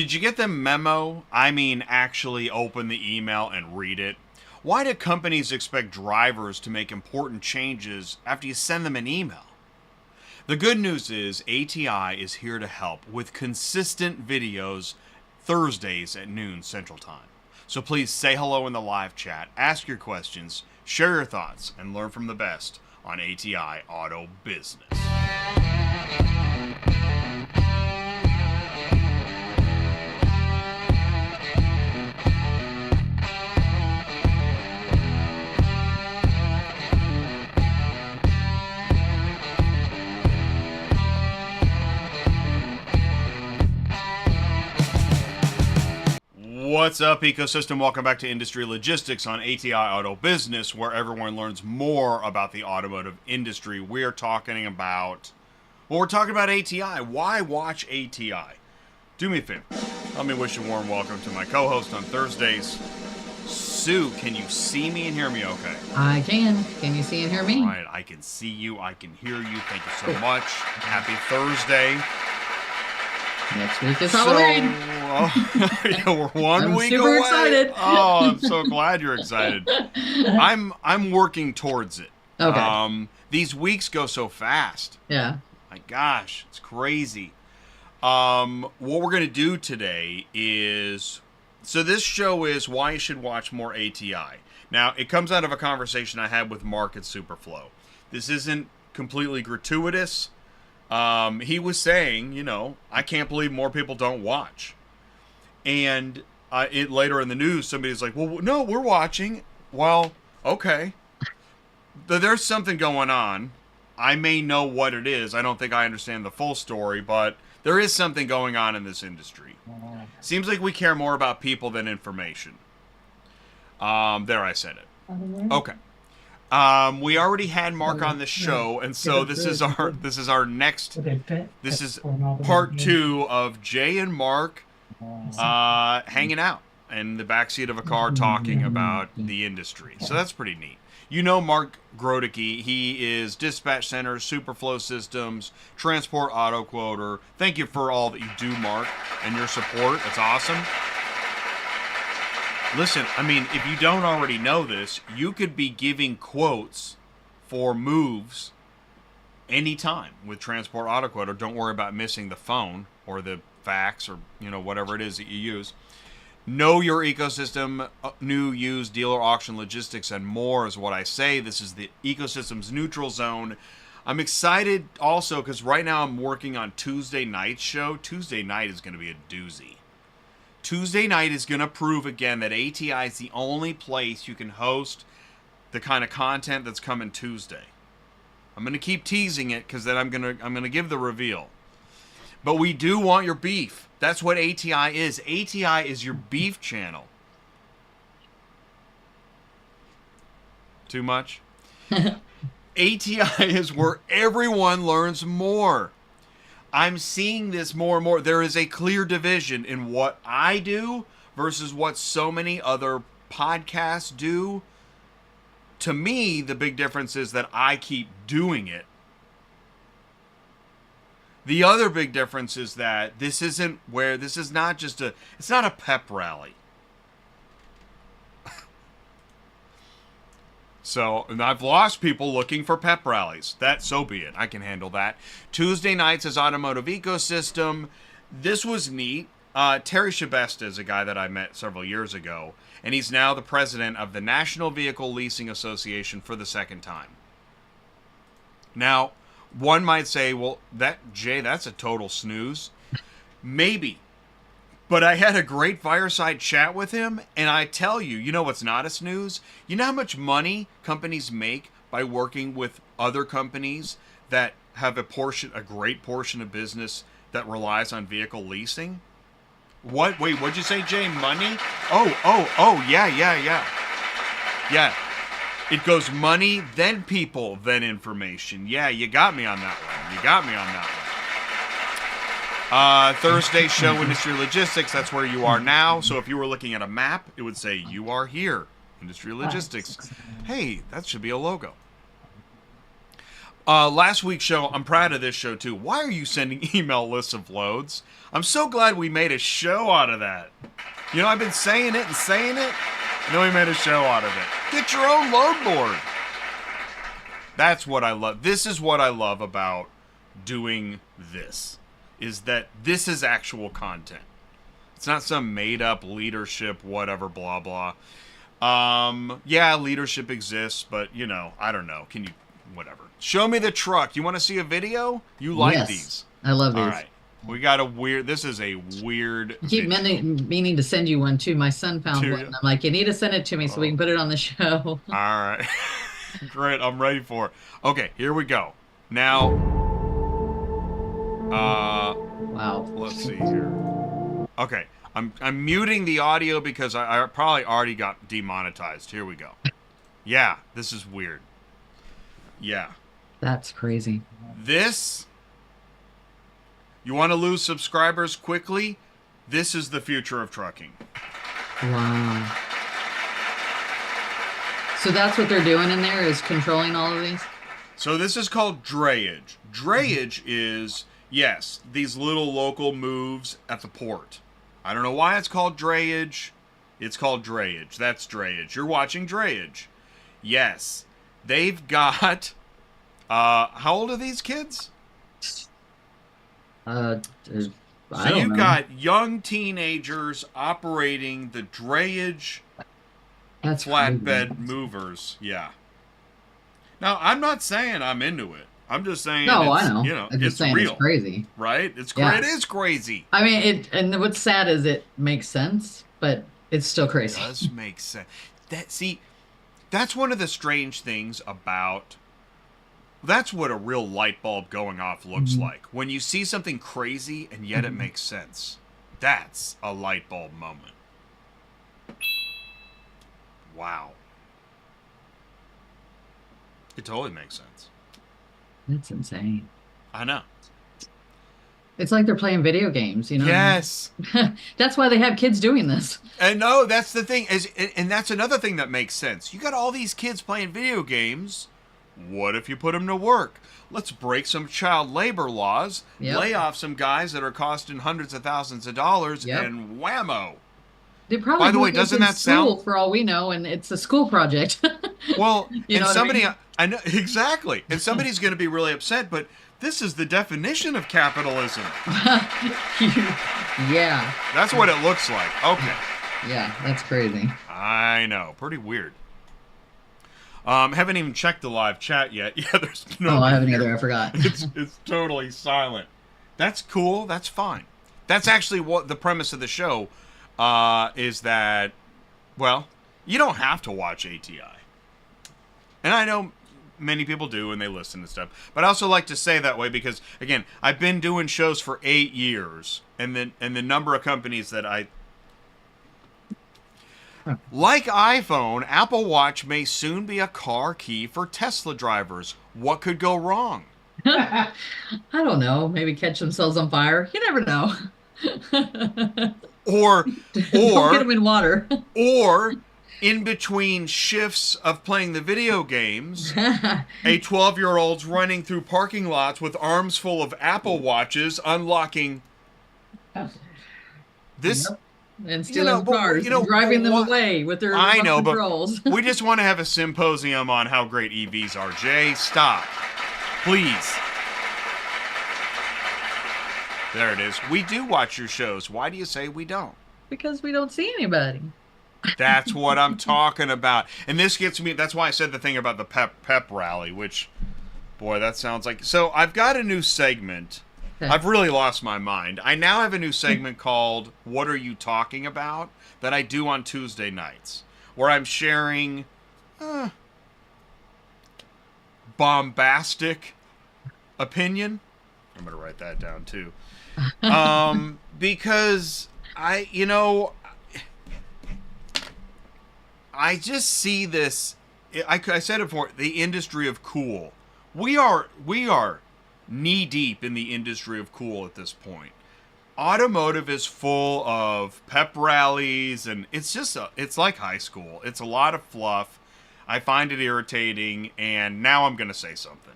Did you get the memo? I mean, actually open the email and read it. Why do companies expect drivers to make important changes after you send them an email? The good news is ATI is here to help with consistent videos Thursdays at noon Central Time. So please say hello in the live chat, ask your questions, share your thoughts, and learn from the best on ATI Auto Business. What's up, ecosystem? Welcome back to Industry Logistics on ATI Auto Business, where everyone learns more about the automotive industry. We're talking about ATI. Why watch ATI? Do me a favor. Let me wish a warm welcome to my co-host on Thursdays. Sue, can you see me and hear me okay? I can. Can you see and hear me? All right, I can see you. I can hear you. Thank you so much. Happy Thursday. Next week is Halloween. Yeah, we're one week super away. Excited. Oh, I'm so glad you're excited. I'm working towards it. Okay. These weeks go so fast. Yeah. My gosh, it's crazy. What we're gonna do today is, so this show is why you should watch more ATI. Now, it comes out of a conversation I had with Mark at SuperFlo. This isn't completely gratuitous. He was saying, I can't believe more people don't watch. And later in the news, somebody's like, well, no, we're watching. Well, okay. There's something going on. I may know what it is. I don't think I understand the full story, but there is something going on in this industry. Seems like we care more about people than information. There, I said it. Okay. We already had Mark on the show, and so this is our next. This is part 2 of Jay and Mark hanging out in the backseat of a car talking about the industry. So that's pretty neat. You know Mark Groteke. He is Dispatch Center, SuperFlo Systems, Transport Auto Quoter. Thank you for all that you do, Mark, and your support. It's awesome. Listen, I mean, if you don't already know this, you could be giving quotes for moves anytime with Transport Auto Quoter. Don't worry about missing the phone or the fax or, whatever it is that you use. Know your ecosystem, new, used, dealer, auction, logistics, and more is what I say. This is the ecosystem's neutral zone. I'm excited also because right now I'm working on Tuesday night's show. Tuesday night is going to be a doozy. Tuesday night is going to prove again that ATI is the only place you can host the kind of content that's coming Tuesday. I'm going to keep teasing it because then I'm going to give the reveal. But we do want your beef. That's what ATI is. ATI is your beef channel. Too much? ATI is where everyone learns more. I'm seeing this more and more. There is a clear division in what I do versus what so many other podcasts do. To me, the big difference is that I keep doing it. The other big difference is that this is not just it's not a pep rally. So, and I've lost people looking for pep rallies. So be it. I can handle that. Tuesday nights is Automotive Ecosystem. This was neat. Terry Shabesta is a guy that I met several years ago, and he's now the president of the National Vehicle Leasing Association for the second time. Now, one might say, well, that's a total snooze. Maybe. But I had a great fireside chat with him, and I tell you, what's not a snooze? You know how much money companies make by working with other companies that have a great portion of business that relies on vehicle leasing? What? Wait, what'd you say, Jay? Money? Oh, yeah. Yeah. It goes money, then people, then information. Yeah, you got me on that one. Thursday show, Industry Logistics, that's where you are now. So if you were looking at a map, it would say, you are here, Industry Logistics. Hey, that should be a logo. Last week's show, I'm proud of this show too. Why are you sending email lists of loads? I'm so glad we made a show out of that. You know, I've been saying it and saying it, and then we made a show out of it. Get your own load board. That's what I love. This is what I love about doing this, is that this is actual content. It's not some made-up leadership, whatever, blah, blah. Yeah, leadership exists, but, you know, I don't know. Can you, whatever. Show me the truck. You want to see a video? You like these. I love these. All right. We got a weird, this is a weird I keep meaning to send you one, too. My son found one. I'm like, you need to send it to me so we can put it on the show. All right. Great. I'm ready for it. Okay, here we go. Now, wow. Let's see here. Okay, I'm muting the audio because I probably already got demonetized. Here we go. Yeah, this is weird. Yeah. That's crazy. This, you want to lose subscribers quickly? This is the future of trucking. Wow. So that's what they're doing in there, is controlling all of these? So this is called drayage. Drayage is, yes, these little local moves at the port. I don't know why it's called drayage. It's called drayage. That's drayage. You're watching drayage. Yes. They've got, how old are these kids? I don't you've know. got young teenagers operating the drayage That's flatbed crazy. movers. Yeah. Now, I'm not saying I'm into it. I'm just saying, No, it's, I know. you know, I'm just it's saying real. it's crazy. Right? It's Yeah. It is crazy. I mean, and what's sad is it makes sense, but it's still crazy. It does make sense. That's one of the strange things about. That's what a real light bulb going off looks like. When you see something crazy and yet it makes sense. That's a light bulb moment. Wow. It totally makes sense. That's insane. I know. It's like they're playing video games, you know? Yes. That's why they have kids doing this. And no, that's the thing. And that's another thing that makes sense. You got all these kids playing video games. What if you put them to work? Let's break some child labor laws, lay off some guys that are costing hundreds of thousands of dollars, and whammo. They probably By the way, doesn't that sound, for all we know, and it's a school project. Well, You know and somebody, I mean? I know exactly, and somebody's going to be really upset, but this is the definition of capitalism. Yeah. That's what it looks like. Okay. Yeah, that's crazy. I know. Pretty weird. Haven't even checked the live chat yet. Yeah, there's no. Oh, I haven't either. I forgot. It's totally silent. That's cool. That's fine. That's actually what the premise of the show is. That, well, you don't have to watch ATI, and I know many people do, and they listen and stuff. But I also like to say that way because, again, I've been doing shows for 8 years, and the number of companies that like iPhone, Apple Watch may soon be a car key for Tesla drivers. What could go wrong? I don't know. Maybe catch themselves on fire. You never know. Or Don't get them in water. Or in between shifts of playing the video games, a 12-year-old's running through parking lots with arms full of Apple Watches, unlocking this. Yep. And stealing cars, and driving them away with their I know, controls. But we just want to have a symposium on how great EVs are. Jay, stop. Please. There it is. We do watch your shows. Why do you say we don't? Because we don't see anybody. That's what I'm talking about. And this gets me, that's why I said the thing about the pep rally, which, boy, that sounds like... So I've got a new segment. Okay. I've really lost my mind. I now have a new segment called What Are You Talking About? That I do on Tuesday nights, where I'm sharing bombastic opinion. I'm going to write that down too. Because I just see this. I said it before. The industry of cool. We are knee deep in the industry of cool at this point. Automotive is full of pep rallies, and it's like high school. It's a lot of fluff. I find it irritating, and now I'm going to say something.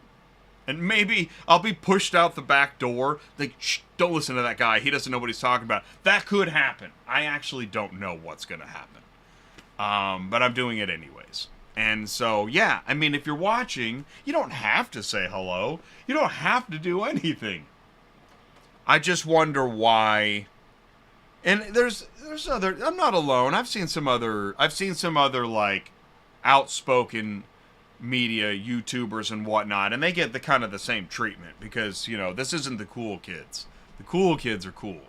And maybe I'll be pushed out the back door. Like, shh, don't listen to that guy. He doesn't know what he's talking about. That could happen. I actually don't know what's going to happen. But I'm doing it anyways. And so, yeah, I mean, if you're watching, you don't have to say hello. You don't have to do anything. I just wonder why. And there's other. I'm not alone. I've seen some other like outspoken media YouTubers and whatnot, and they get the kind of the same treatment because, you know, this isn't the cool kids. The cool kids are cool.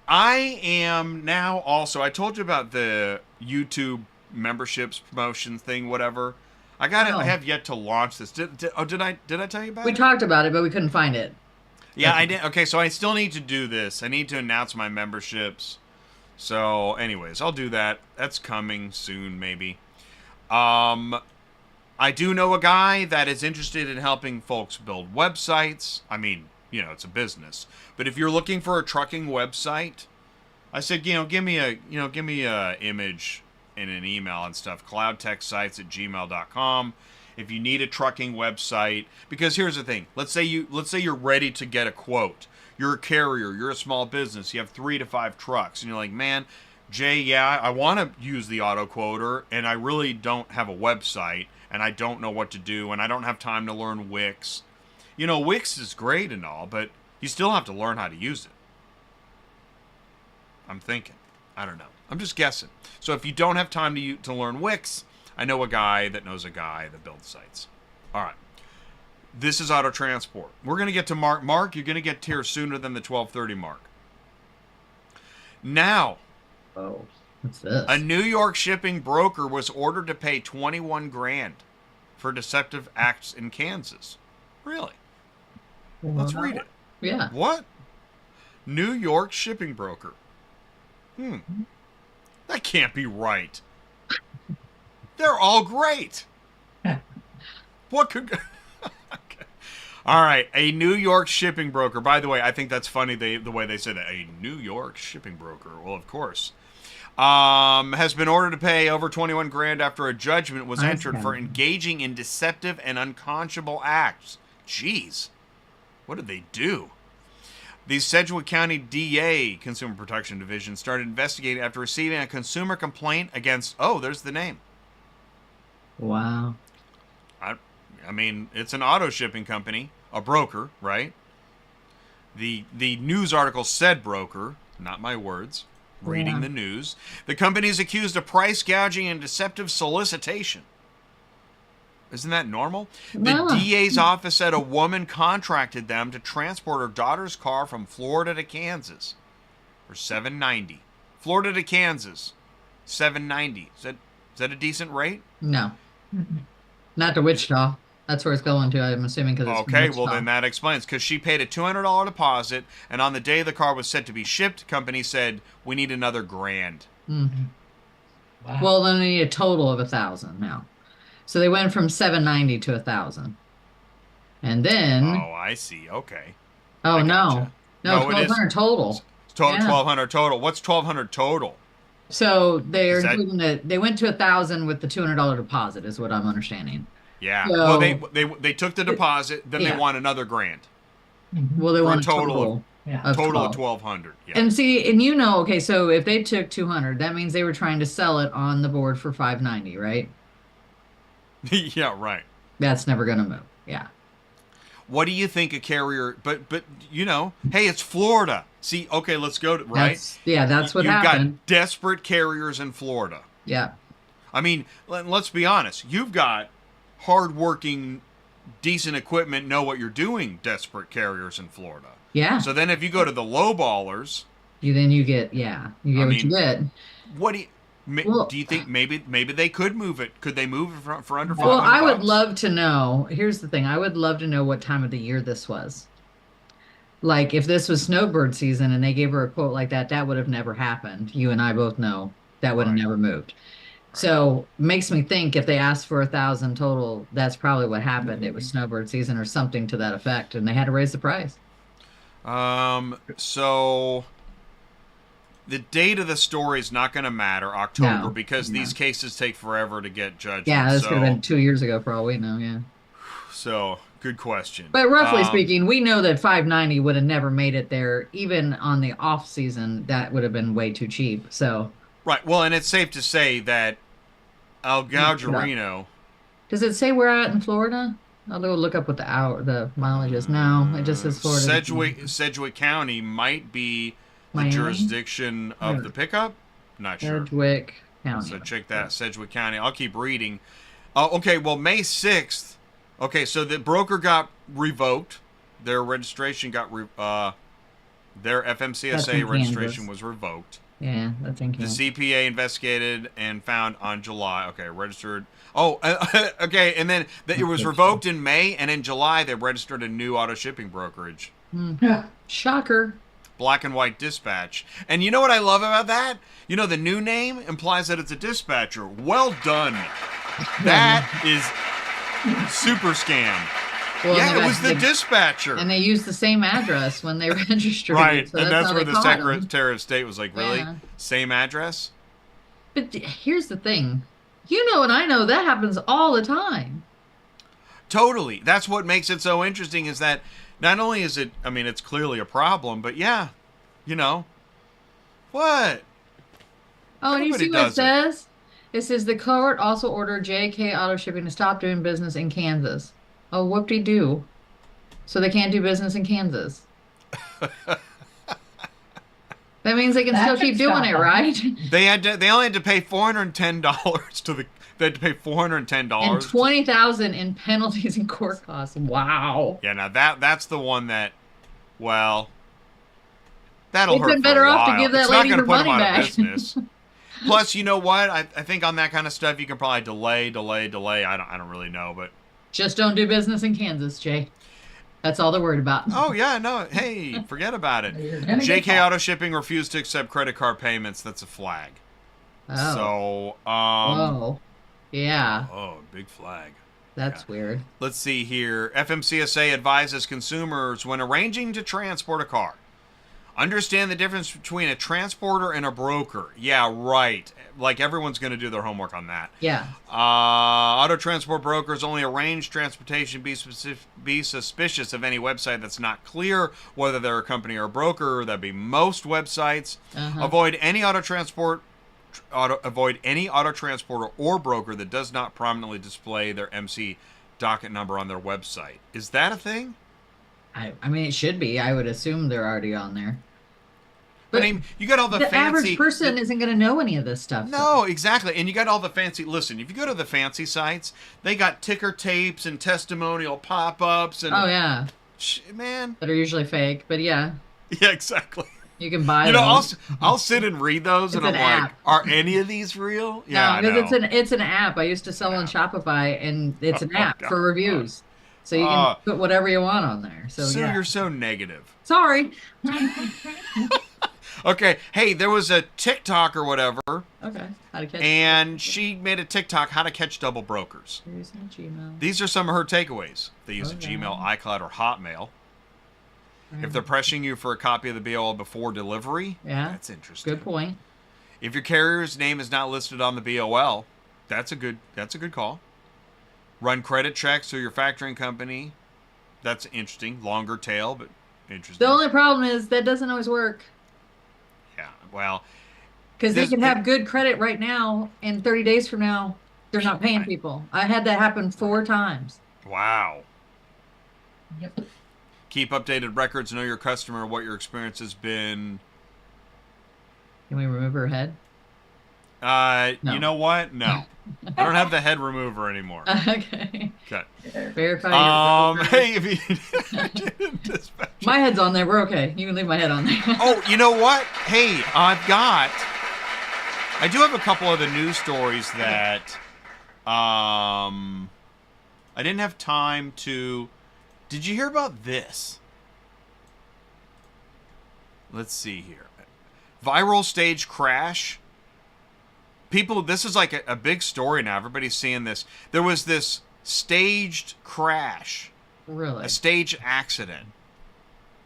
I am now also, I told you about the YouTube memberships promotion thing, whatever. I have yet to launch this. Did I tell you about it? We talked about it, but we couldn't find it. Yeah, I did. Okay, so I still need to do this. I need to announce my memberships. So, anyways, I'll do that. That's coming soon, maybe. I do know a guy that is interested in helping folks build websites. I mean, you know, it's a business. But if you're looking for a trucking website, I said, you know, give me a image and an email and stuff. cloudtechsites@gmail.com. If you need a trucking website, because here's the thing. Let's say you're ready to get a quote. You're a carrier, you're a small business, you have 3 to 5 trucks, and you're like, man, Jay, yeah, I want to use the auto quoter, and I really don't have a website, and I don't know what to do, and I don't have time to learn Wix. You know, Wix is great and all, but you still have to learn how to use it. I'm thinking. I don't know. I'm just guessing. So if you don't have time to learn Wix, I know a guy that knows a guy that builds sites. All right. This is auto transport. We're going to get to Mark. Mark, you're going to get here sooner than the 12:30 mark. Now, Oh, what's this? a New York shipping broker was ordered to pay 21 grand for deceptive acts in Kansas. Really? Let's read it. Yeah. What? New York shipping broker. That can't be right. They're all great. What could... Okay. All right, a New York shipping broker. By the way, I think that's funny the way they said that. A New York shipping broker. Well, of course. Has been ordered to pay over 21 grand after a judgment was entered for engaging in deceptive and unconscionable acts. Jeez. What did they do? The Sedgwick County DA, Consumer Protection Division, started investigating after receiving a consumer complaint against... Oh, there's the name. Wow. I mean, it's an auto shipping company, a broker, right? The news article said broker, not my words. Reading the news. The company is accused of price gouging and deceptive solicitation. Isn't that normal? No. The DA's office said a woman contracted them to transport her daughter's car from Florida to Kansas for $790. Florida to Kansas, $790. Is that a decent rate? No. Not to Wichita. That's where it's going to, I'm assuming, because it's okay. Well, then that explains. Because she paid a $200 deposit, and on the day the car was set to be shipped, company said we need another grand. Mm-hmm. Wow. Well, then they need a total of 1,000 now. So they went from 790 to 1,000, and then. Oh, I see. Okay. Oh I no, gotcha. no, No, it is. 1,200 total. It's 1,200 total. What's 1,200 total? So they're Is that- including they went to 1,000 with the $200 deposit, is what I'm understanding. Yeah. So- Well, they took the deposit, then they Yeah. want another grand. Well, they For a want a total total Yeah. of Total 12. of 1,200. Yeah. And see, and you know, okay, so if they took 200, that means they were trying to sell it on the board for 590, right? Yeah. Right. That's never going to move. Yeah. What do you think a carrier? But you know, hey, it's Florida. See, okay, let's go to right. That's what You've happened. got desperate carriers in Florida. Yeah. I mean, let's be honest. You've got hardworking, decent equipment, know what you're doing. Desperate carriers in Florida. Yeah. So then, if you go to the low ballers, You get what you get. what Well- do you think? Maybe they could move it. Could they move it for under $500? Well, I would love to know. Here's the thing. I would love to know what time of the year this was. Like, if this was snowbird season and they gave her a quote like that, that would have never happened. You and I both know that would have Right. never moved. So makes me think if they asked for 1,000 total, that's probably what happened. It was snowbird season or something to that effect, and they had to raise the price. So the date of the story is not going to matter, October, No, because no. these cases take forever to get judged. Yeah, this so, could have been 2 years ago for all we know. Yeah. So Good question. But roughly speaking, we know that 590 would have never made it there. Even on the off season, that would have been way too cheap. So, right. Well, and it's safe to say that El let me look it up. Gaugerino. Does it say we're at in Florida? I'll go look up what the mileage is. No, it just says Florida. Sedgwick County might be the Miami? jurisdiction of the pickup. Not sure. Sedgwick County. So check that, Sedgwick County. I'll keep reading. Okay, well, May 6th. Okay, so the broker got revoked. Their registration got their FMCSA registration was revoked. Yeah, that's in Kansas. The CPA investigated and found on July. Okay, registered. Oh, okay, and then it was revoked in May, and in July they registered a new auto shipping brokerage. Yeah. Shocker. Black and White Dispatch. And you know what I love about that? You know, the new name implies that it's a dispatcher. Well done. That is super scam. Well, yeah, it was the dispatcher. And they used the same address when they registered. Right, so and that's where the Secretary of State was like, really? Yeah. Same address? But here's the thing. You know and I know that happens all the time. Totally. That's what makes it so interesting is that not only is it, I mean, it's clearly a problem, but yeah, you know, what? Oh, and you see what it says? It says the court also ordered JK Auto Shipping to stop doing business in Kansas. Oh, whoop-de-doo. So they can't do business in Kansas. That means they can still keep doing it, right? They only had to pay $410 to the. They had to pay $410 and $20,000 in penalties and court costs. Wow. Yeah, now that's the one that, well, that'll hurt. They've been better off to give that lady her money back. Plus, you know what? I think on that kind of stuff you can probably delay. I don't really know, but just don't do business in Kansas, Jay. That's all they're worried about. Oh, yeah, no. Hey, forget about it. JK Auto Shipping refused to accept credit card payments. That's a flag. Oh. So, whoa. Yeah. Oh, big flag. That's weird. Let's see here. FMCSA advises consumers when arranging to transport a car. Understand the difference between a transporter and a broker. Yeah, right. Like everyone's going to do their homework on that. Yeah. Auto transport brokers only arrange transportation. Be suspicious of any website that's not clear whether they're a company or a broker. That'd be most websites. Avoid any auto transporter or broker that does not prominently display their MC docket number on their website. Is that a thing? I mean, it should be. I would assume they're already on there. But I mean, you got all the fancy... average person isn't going to know any of this stuff. No, exactly. And you got all the fancy... Listen, if you go to the fancy sites, they got ticker tapes and testimonial pop-ups and... Oh, yeah. Man. That are usually fake, but yeah. Yeah, exactly. You can buy them. You know, I'll sit and read those, and I'm like, are any of these real? Yeah, no, because it's an app. I used to sell on Shopify, and it's an app for reviews. So you can put whatever you want on there. So yeah. You're so negative. Sorry. Okay. Hey, there was a TikTok or whatever. Okay. How to catch. And she made a TikTok, how to catch double brokers. Gmail. These are some of her takeaways. They use a Gmail, iCloud, or Hotmail. If they're pressuring you for a copy of the BOL before delivery, that's interesting. Good point. If your carrier's name is not listed on the BOL, that's a good call. Run credit checks through your factoring company. That's interesting. Longer tail, but interesting. The only problem is that doesn't always work. Yeah, well. Because they can have good credit right now, and 30 days from now, they're not paying people. I had that happen 4 times. Wow. Yep. Keep updated records. Know your customer, what your experience has been. Can we remove her head? No. You know what? No. I don't have the head remover anymore. Okay. Cut. Verify. Hey, if you my head's on there. We're okay. You can leave my head on there. Oh, you know what? Hey, I do have a couple of the news stories that I didn't have time to. Did you hear about this? Let's see here. Viral stage crash. People, this is like a big story now. Everybody's seeing this. There was this staged crash. Really? A stage accident.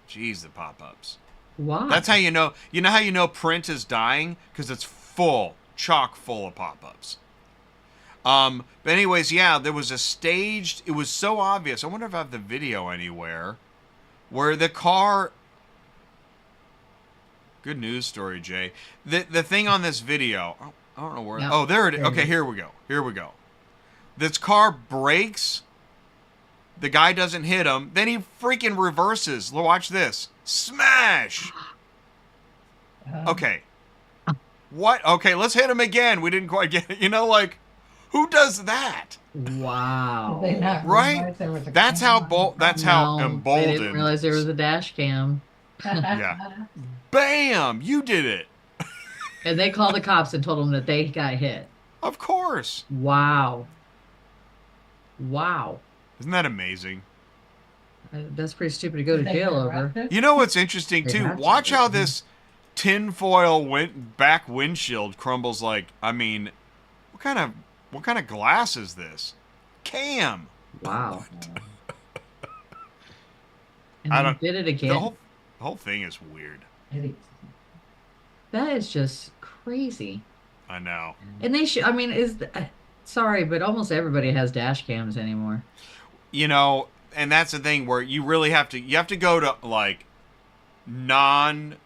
Jeez, the pop-ups. Why? That's how you know. You know how you know print is dying? Because it's full, chock full of pop-ups. But anyways, yeah, there was a staged. It was so obvious. I wonder if I have the video anywhere where the car. Good news story, Jay. The thing on this video. I don't know where. Yep. Oh, there it is. There it Okay, is. here we go. Here we go. This car brakes. The guy doesn't hit him. Then he freaking reverses. Watch this. Smash. Okay. What? Okay, let's hit him again. We didn't quite get it. You know, like, who does that? Wow. Did they not Right? realize there was a That's how camera? that's how No, they emboldened. didn't realize there was a dash cam. Yeah. Bam! You did it. And they called the cops and told them that they got hit. Of course. Wow. Wow. Isn't that amazing? That's pretty stupid to go to Did they jail correct over. it? You know what's interesting They too? have to Watch be. how this tinfoil back windshield crumbles. Like, I mean, what kind of glass is this? Cam. Wow. And I they don't- did it The again. whole thing is weird. It is. That is just crazy. I know. And they should, I mean, sorry, but almost everybody has dash cams anymore. You know, and that's the thing where you really have to go to like non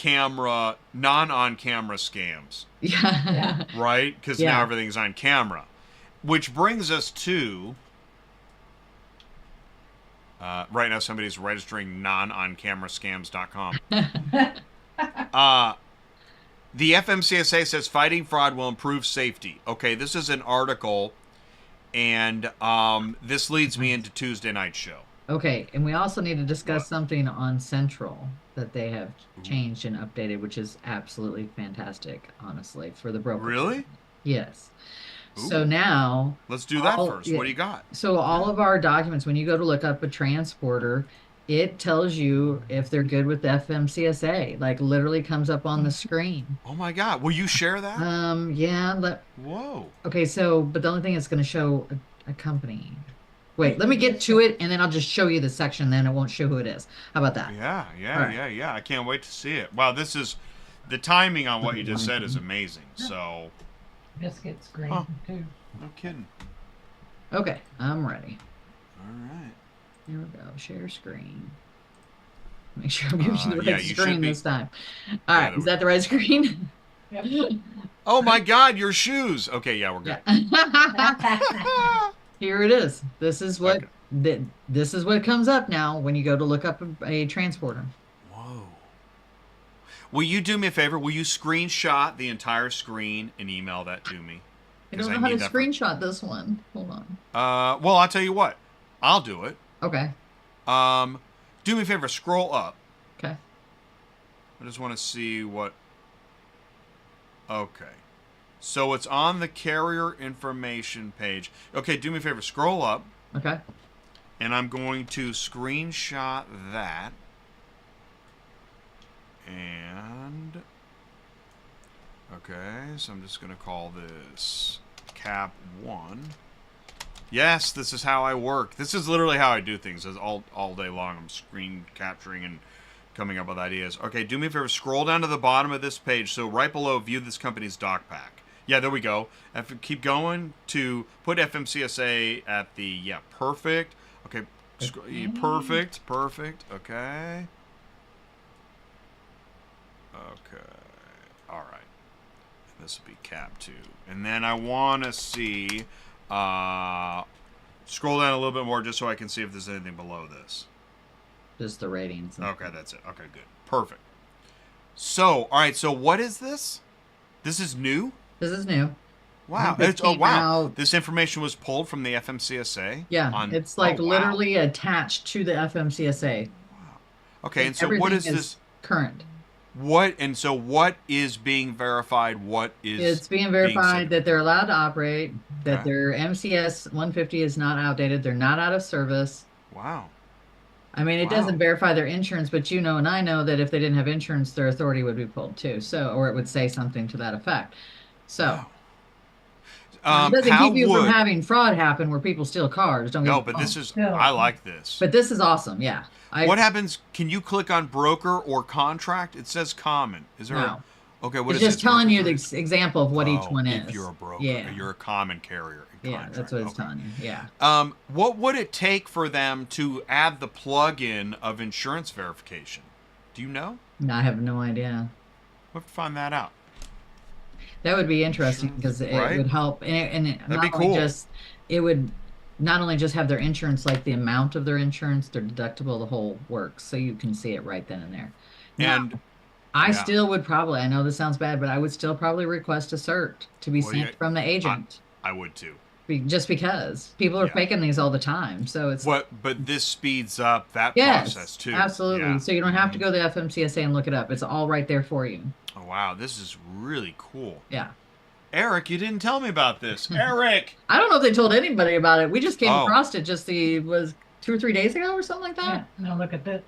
on camera scams, Yeah. right? Because Yeah. now everything's on camera. Which brings us to right now somebody's registering non-on-camera-scams.com. The FMCSA says fighting fraud will improve safety. Okay, this is an article, and this leads me into Tuesday night show. Okay, and we also need to discuss What? something on Central that they have changed and updated, which is absolutely fantastic, honestly, for the broker. Really? Yes. Ooh. So now, Let's do that Oh, first. yeah. What do you got? so all of our documents, when you go to look up a transporter, it tells you if they're good with the FMCSA. Like literally comes up on the screen. Oh my God! Will you share that? Yeah. Whoa! Okay, so but the only thing it's going to show a company. Wait, let me get to it, and then I'll just show you the section. Then it won't show who it is. How about that? Yeah, All right. yeah. I can't wait to see it. Wow, this is the timing on what you just said is amazing. So, Biscuits green Huh. too. no kidding. Okay, I'm ready. All right. Here we go. Share screen. Make sure I'm giving you the right yeah, you should screen be- this time. All right, there is we that the right screen? Yep. Oh my God, your shoes. Okay, yeah, we're good. Yeah. Here it is. This is what Okay. this is what comes up now when you go to look up a transporter. Whoa. Will you do me a favor? Will you screenshot the entire screen and email that to me? I 'Cause don't know how to need that for- screenshot this one. Hold on. Well, I'll tell you what. I'll do it. Okay. Do me a favor. Scroll up. Okay. I just want to see what. Okay. So it's on the carrier information page. Okay, do me a favor. Scroll up, Okay. and I'm going to screenshot that. And. Okay, so I'm just going to call this Cap 1. Yes, this is how I work. This is literally how I do things. Is all day long. I'm screen capturing and coming up with ideas. Okay, do me a favor. Scroll down to the bottom of this page. So right below, view this company's doc pack. Yeah, there we go. Keep going to put FMCSA at the, yeah, perfect. Okay, perfect. Okay. Okay. All right. This will be Cap 2. And then I want to see, scroll down a little bit more just so I can see if there's anything below this. Just the ratings. Okay, that's it. Okay, good. Perfect. So, all right, so what is this? This is new? This is new. Wow. This Oh, came wow. out- This information was pulled from the FMCSA? Yeah, it's like oh, wow. literally attached to the FMCSA. Okay, and so what is Everything this? Current. What is being verified? What is It's being verified sent? that they're allowed to operate, that Okay. their MCS 150 is not outdated, they're not out of service. Wow. I mean, it Wow. doesn't verify their insurance, but you know, and I know that if they didn't have insurance, their authority would be pulled too. So, or it would say something to that effect. So, it doesn't how keep you would from having fraud happen where people steal cars. Don't get no, me but wrong. this is No. I like this. But this is awesome. Yeah. What happens? Can you click on broker or contract? It says common. Is there? No. Okay, what It's is just this? telling you the Brokerage? example of what each Oh, one is. if you're a broker, Yeah. you're a common carrier. Yeah, Contract. that's what it's Okay. telling you. Yeah. What would it take for them to add the plug-in of insurance verification? Do you know? I have no idea. We'll have to find that out. That would be interesting Insurance, because it right? would help, and That'd be not only cool. just it would not only just have their insurance, like the amount of their insurance, their deductible, the whole works, so you can see it right then and there. Now, And I yeah, still would probably, I know this sounds bad, but I would still probably request a cert to be well, yeah, sent from the agent, I would too. just because people are Yeah. faking these all the time. So it's But this speeds up that process yes, too. absolutely. Yeah. So you don't have to Mhm. go to the FMCSA and look it up. It's all right there for you. Oh wow, this is really cool. Yeah. Eric, you didn't tell me about this. Eric. I don't know if they told anybody about it. We just came Oh. across it just was 2 or 3 days ago or something like Yeah, that. now look at this.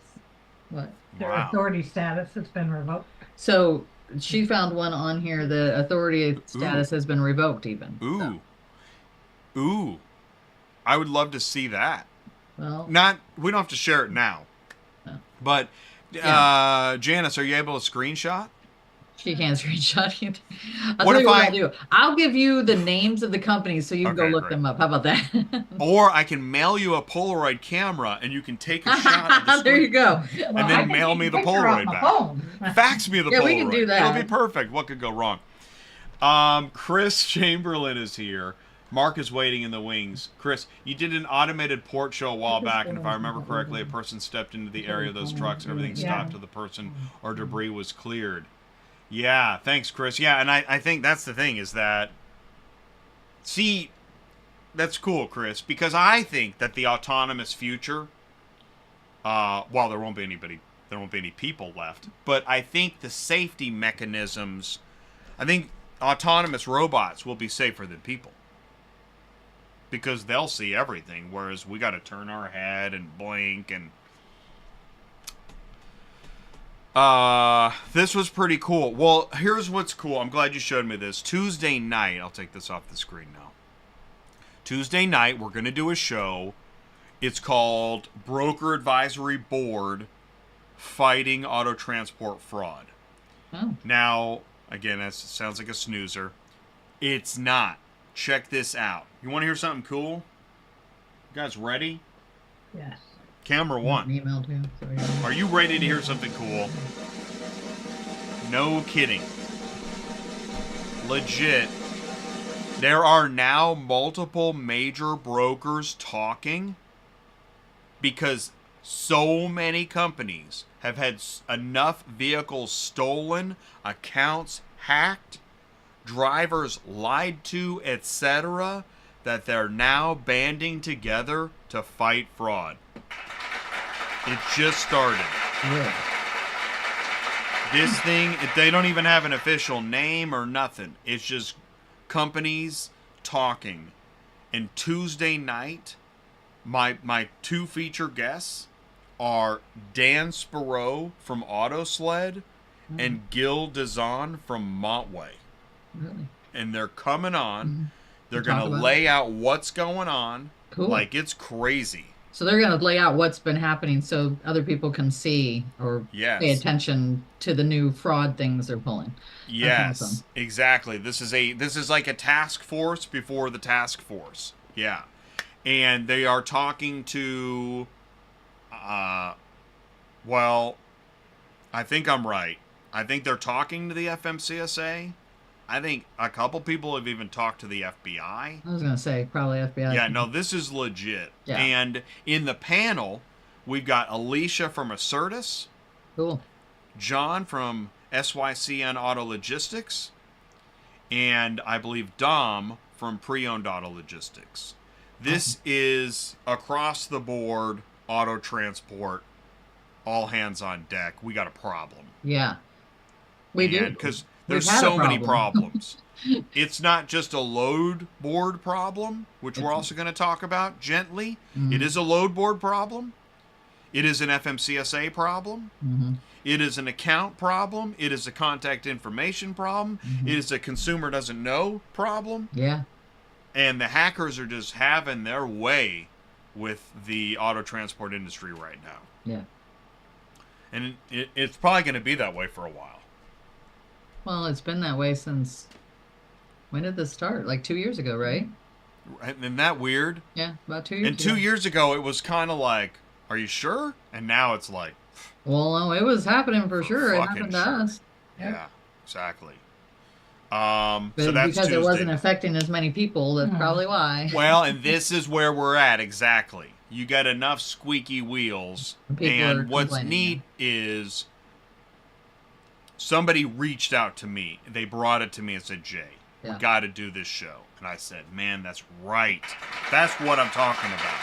What? Their Wow. authority status has been revoked. So she found one on here. The authority status has been revoked even. Ooh. Ooh. I would love to see that. Well, We don't have to share it now. No. But Janice, are you able to screenshot? she can't screenshot it. I'll What tell if you what I- I'll do. I'll give you the names of the companies so you can go Okay, look great. them up. How about that? Or I can mail you a Polaroid camera and you can take a shot of the screen. There you go. Well, And then I can mail take me a the picture off Polaroid my back. phone. Fax me the Yeah, Polaroid. we can do that. It'll be perfect. What could go wrong? Chris Chamberlain is here. Mark is waiting in the wings. Chris, you did an automated port show a while back, and if I remember correctly, a person stepped into the area of those trucks and everything Yeah. stopped till the person or debris was cleared. Yeah, thanks, Chris. Yeah, and I think that's the thing is that, see, that's cool, Chris, because I think that the autonomous future, while there won't be any people left, but I think the safety mechanisms, I think autonomous robots will be safer than people. Because they'll see everything, whereas we got to turn our head and blink and... this was pretty cool. Well, here's what's cool. I'm glad you showed me this. Tuesday night, I'll take this off the screen now. Tuesday night, we're going to do a show. It's called Broker Advisory Board Fighting Auto Transport Fraud. Oh. Now, again, that sounds like a snoozer. It's not. Check this out. You want to hear something cool? You guys ready? Yes. Camera one. Email too. So yeah. Are you ready to hear something cool? No kidding. Legit. There are now multiple major brokers talking because so many companies have had enough vehicles stolen, accounts hacked, drivers lied to, etc., that they're now banding together to fight fraud. It just started. Really? This thing, they don't even have an official name or nothing. It's just companies talking. And Tuesday night, my two feature guests are Dan Sparrow from Autosled and Gil Dazan from Montway. Really? And they're coming on. Mhm. They're To talk going to about lay out what's going on. Cool. Like, it's crazy. So they're going to lay out what's been happening so other people can see or Yes. pay attention to the new fraud things they're pulling. Yes, awesome. exactly. This is like a task force before the task force. Yeah. And they are talking to well, I think I'm right. I think they're talking to the FMCSA. I think a couple people have even talked to the FBI. I was going to say probably FBI. Yeah, no, this is legit. Yeah. And in the panel, we've got Alicia from Assertus, Cool. John from SYCN Auto Logistics, and I believe Dom from Pre-Owned Auto Logistics. This is across the board auto transport, all hands on deck. We got a problem. Yeah. We do. Because We've there's had a so many problem. problems. It's not just a load board problem, which we're also going to talk about gently. Mhm. It is a load board problem. It is an FMCSA problem. Mm-hmm. It is an account problem. It is a contact information problem. Mhm. It is a consumer doesn't know problem. Yeah. And the hackers are just having their way with the auto transport industry right now. Yeah. And it's probably going to be that way for a while. Well, it's been that way since when did this start? Like 2 years ago, right? Isn't that weird? Yeah, about 2 years And ago. 2 years ago, it was kind of like, are you sure? And now it's like, Well, no, it was happening for sure. It fucking happened to sure. us. Yeah, exactly. So But that's because it wasn't Tuesday. affecting as many people, that's probably why. Well, and this is where we're at exactly. You got enough squeaky wheels, People are and what's complaining, neat is somebody reached out to me. They brought it to me and said, "Jay, we Yeah. got to do this show." And I said, "Man, that's right. That's what I'm talking about."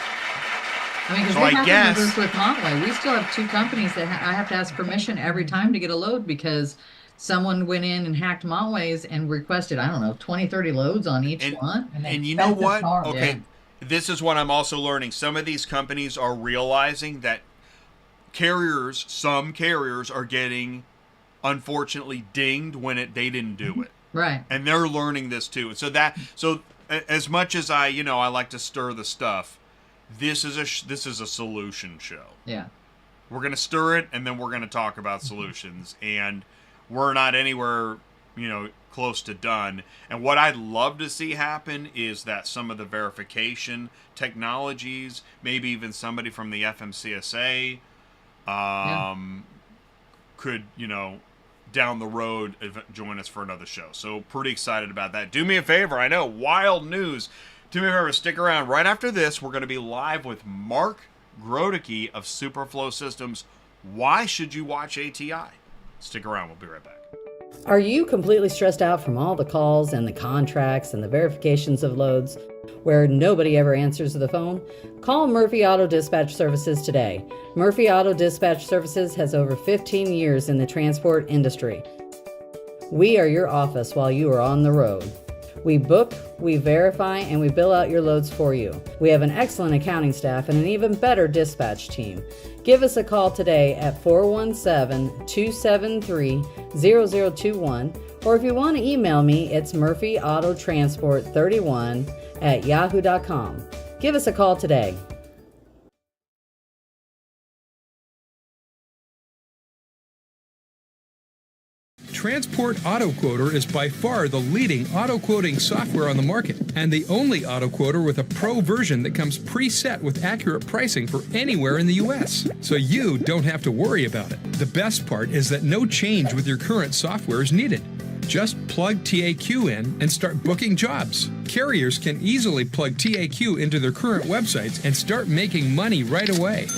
I mean, because So it I happened guess- with us with Montway. We still have two companies that I have to ask permission every time to get a load because someone went in and hacked Montways and requested, I don't know, 20, 30 loads on each And- one. And you know expensive what? car. Okay, Yeah. this is what I'm also learning. Some of these companies are realizing that some carriers are getting, unfortunately, dinged when they didn't do it. Right. And they're learning this too. And so as much as I like to stir the stuff, this is a solution show. Yeah. We're going to stir it, and then we're going to talk about solutions. And we're not anywhere, close to done. And what I'd love to see happen is that some of the verification technologies, maybe even somebody from the FMCSA, could, down the road join us for another show. So pretty excited about that. Do me a favor. I know, wild news. Do me a favor, stick around. Right after this, we're going to be live with Mark Groteke of SuperFlo Systems. Why should you watch ATI? Stick around. We'll be right back. Are you completely stressed out from all the calls and the contracts and the verifications of loads where nobody ever answers the phone? Call Murphy Auto Dispatch Services today. Murphy Auto Dispatch Services has over 15 years in the transport industry. We are your office while you are on the road. We book, we verify, and we bill out your loads for you. We have an excellent accounting staff and an even better dispatch team. Give us a call today at 417-273-0021, or if you want to email me, it's murphyautotransport31@yahoo.com. Give us a call today. Transport Auto Quoter is by far the leading auto quoting software on the market, and the only auto quoter with a pro version that comes preset with accurate pricing for anywhere in the U.S. So you don't have to worry about it. The best part is that no change with your current software is needed. Just plug TAQ in and start booking jobs. Carriers can easily plug TAQ into their current websites and start making money right away.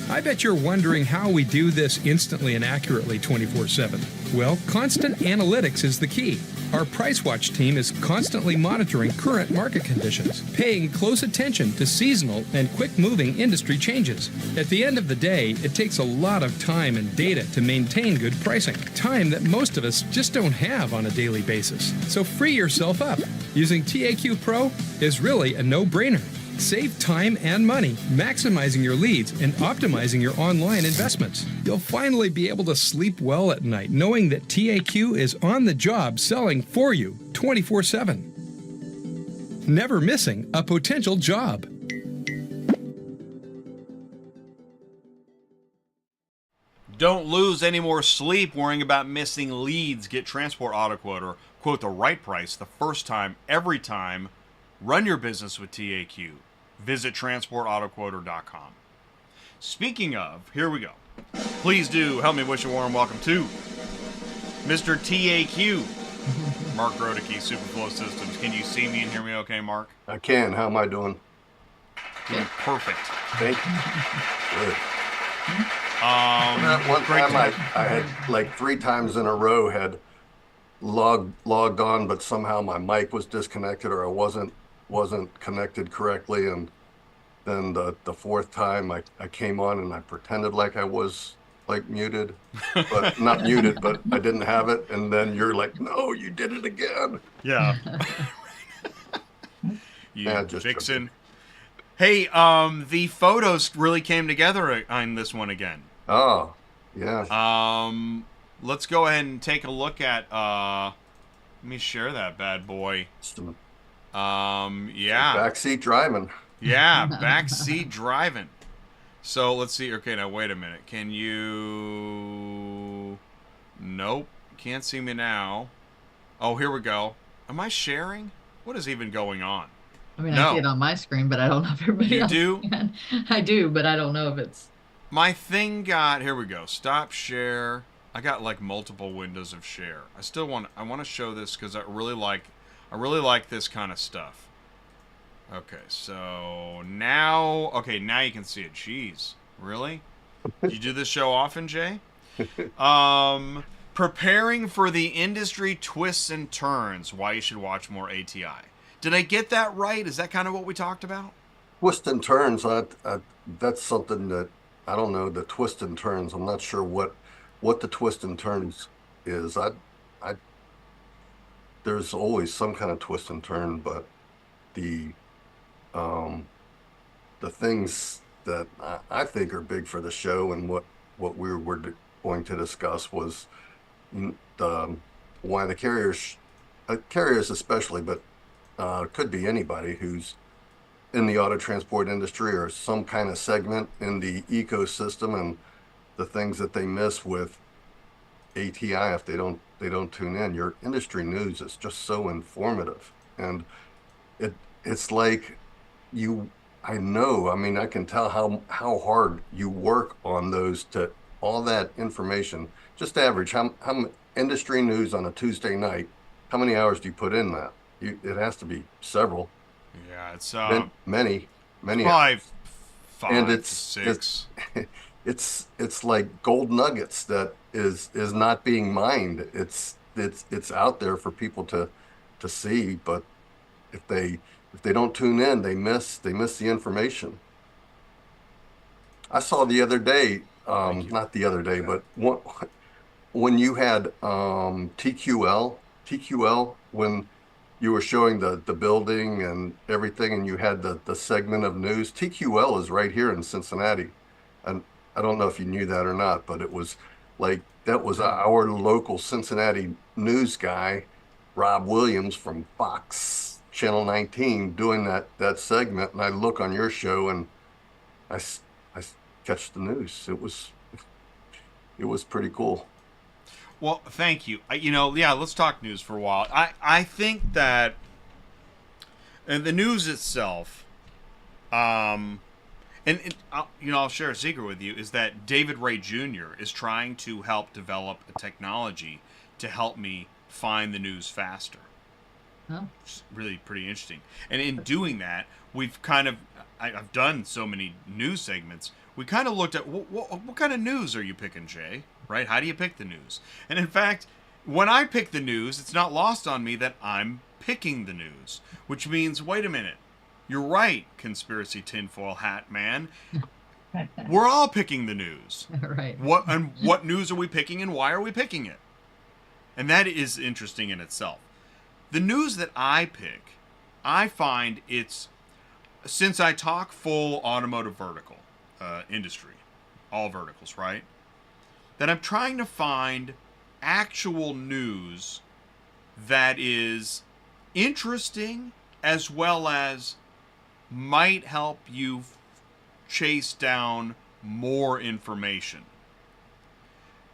I bet you're wondering how we do this instantly and accurately 24/7. Well, constant analytics is the key. Our Price Watch team is constantly monitoring current market conditions, paying close attention to seasonal and quick-moving industry changes. At the end of the day, it takes a lot of time and data to maintain good pricing, time that most of us just don't have on a daily basis. So free yourself up. Using TAQ Pro is really a no-brainer. Save time and money, maximizing your leads and optimizing your online investments. You'll finally be able to sleep well at night knowing that TAQ is on the job selling for you 24/7. Never missing a potential job. Don't lose any more sleep worrying about missing leads. Get Transport Auto Quoter. Quote the right price the first time, every time. Run your business with TAQ. Visit transportautoquoter.com. Speaking of, here we go. Please do help me wish a warm welcome to Mr. TAQ, Mark Groteke, SuperFlo Systems. Can you see me and hear me okay, Mark? I can. How am I doing? Perfect. Thank you. Good. One Great time to- I had like 3 times in a row had logged on, but somehow my mic was disconnected or I wasn't connected correctly, and then the 4th time I came on and I pretended like I was like muted, but not muted, but I didn't have it, and then you're like, no, you did it again. Yeah. Yeah, just vixen. Hey, the photos really came together on this one again. Oh, yeah. Let's go ahead and take a look at, let me share that bad boy. Some Yeah. backseat driving. Yeah, backseat driving. So let's see. Okay, now wait a minute. Can you? Nope. Can't see me now. Oh, here we go. Am I sharing? What is even going on? I mean, No. I see it on my screen, but I don't know if everybody You else do? can. I do, but I don't know if it's... My thing got, here we go. Stop share. I got like multiple windows of share. I want to show this because I really like this kind of stuff. Okay, so now you can see it. Jeez, really? Did you do this show often, Jay? Preparing for the industry twists and turns. Why you should watch more ATI. Did I get that right? Is that kind of what we talked about? Twist and turns, that's something that, I don't know, the twist and turns. I'm not sure what the twist and turns is. There's always some kind of twist and turn, but the things that I think are big for the show and what we were going to discuss was why the carriers especially, but could be anybody who's in the auto transport industry or some kind of segment in the ecosystem, and the things that they miss with ATI if they don't tune in. Your industry news is just so informative, and it's like I mean, I can tell how hard you work on those, to all that information. Just average, how industry news on a Tuesday night, how many hours do you put in that? It has to be several. Yeah, it's many probably hours. 5 And to 6. It's like gold nuggets that is not being mined. It's out there for people to see, but if they don't tune in, they miss the information. I saw the other day, not the other day, but when you had TQL, when you were showing the building and everything, and you had the segment of news. TQL is right here in Cincinnati, and I don't know if you knew that or not, but it was like, that was our local Cincinnati news guy, Rob Williams from Fox Channel 19, doing that segment. And I look on your show and I catch the news. It was pretty cool. Well, thank you. Let's talk news for a while. I think that, and the news itself, I'll share a secret with you, is that David Ray Jr. is trying to help develop a technology to help me find the news faster. Oh. It's really pretty interesting. And in doing that, I've done so many news segments. We kind of looked at what kind of news are you picking, Jay? Right? How do you pick the news? And in fact, when I pick the news, it's not lost on me that I'm picking the news, which means, wait a minute, you're right, conspiracy tinfoil hat man. We're all picking the news. Right. What news are we picking, and why are we picking it? And that is interesting in itself. The news that I pick, I find since I talk full automotive vertical industry, all verticals, right? That I'm trying to find actual news that is interesting, as well as might help you chase down more information.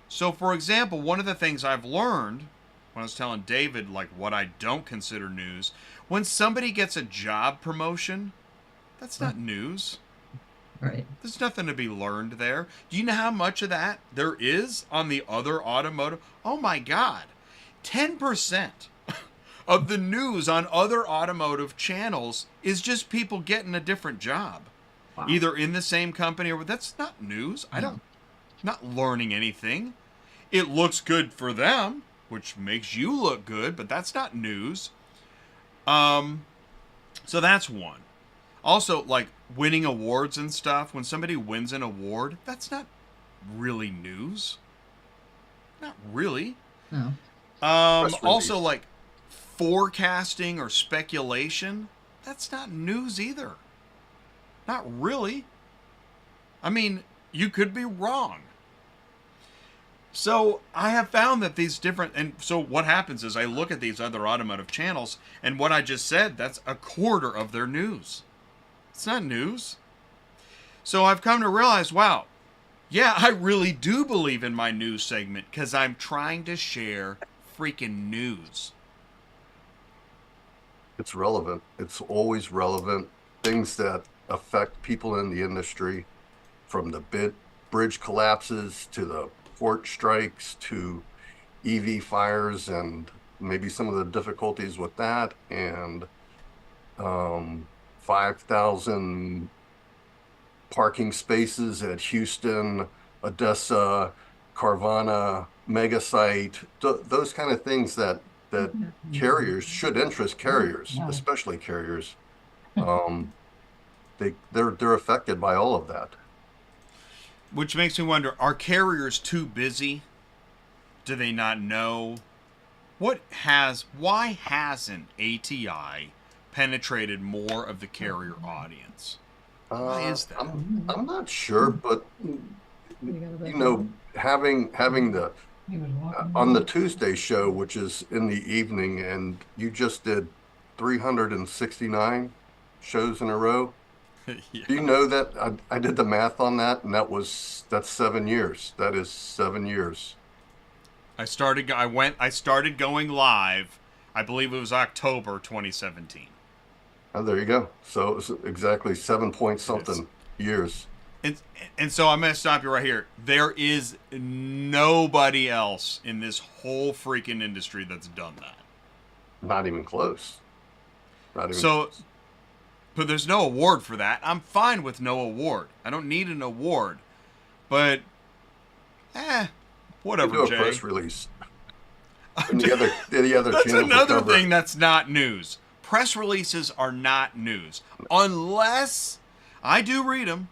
So, for example, one of the things I've learned when I was telling David, like, what I don't consider news, when somebody gets a job promotion, that's not news. Right. There's nothing to be learned there. Do you know how much of that there is on the other automotive? Oh my God. 10% of the news on other automotive channels is just people getting a different job. Wow. Either in the same company or that's not news. Not learning anything. It looks good for them, which makes you look good, but that's not news. So that's one. Also, like, winning awards and stuff, when somebody wins an award, that's not really news. Not really. No. Also, like, forecasting or speculation, that's not news either. Not really. I mean, you could be wrong. So I have found that these different, and so what happens is I look at these other automotive channels, and what I just said, that's a quarter of their news. It's not news. So I've come to realize, wow, Yeah, I really do believe in my news segment because I'm trying to share freaking news. It's relevant. It's always relevant. Things that affect people in the industry, from the bridge collapses to the port strikes to EV fires and maybe some of the difficulties with that, and 5,000 parking spaces at Houston, Odessa, Carvana, mega site, those kind of things that carriers should interest carriers, especially carriers. They're affected by all of that. Which makes me wonder, are carriers too busy? Do they not know? Why hasn't ATI penetrated more of the carrier audience? Why is that? I'm not sure, but having the He was walking on the Tuesday show, which is in the evening, and you just did 369 shows in a row. Yeah. Do you know that I did the math on that, and that's 7 years. That is 7 years. I started going live. I believe it was October 2017. Oh, there you go. So it was exactly 7 point something years. And so I'm going to stop you right here. There is nobody else in this whole freaking industry that's done that. Not even close. Close. But there's no award for that. I'm fine with no award. I don't need an award. But, whatever, do a Jay. press release. And the other That's channels another will cover thing it. that's not news. Press releases are not news. Unless I do read them,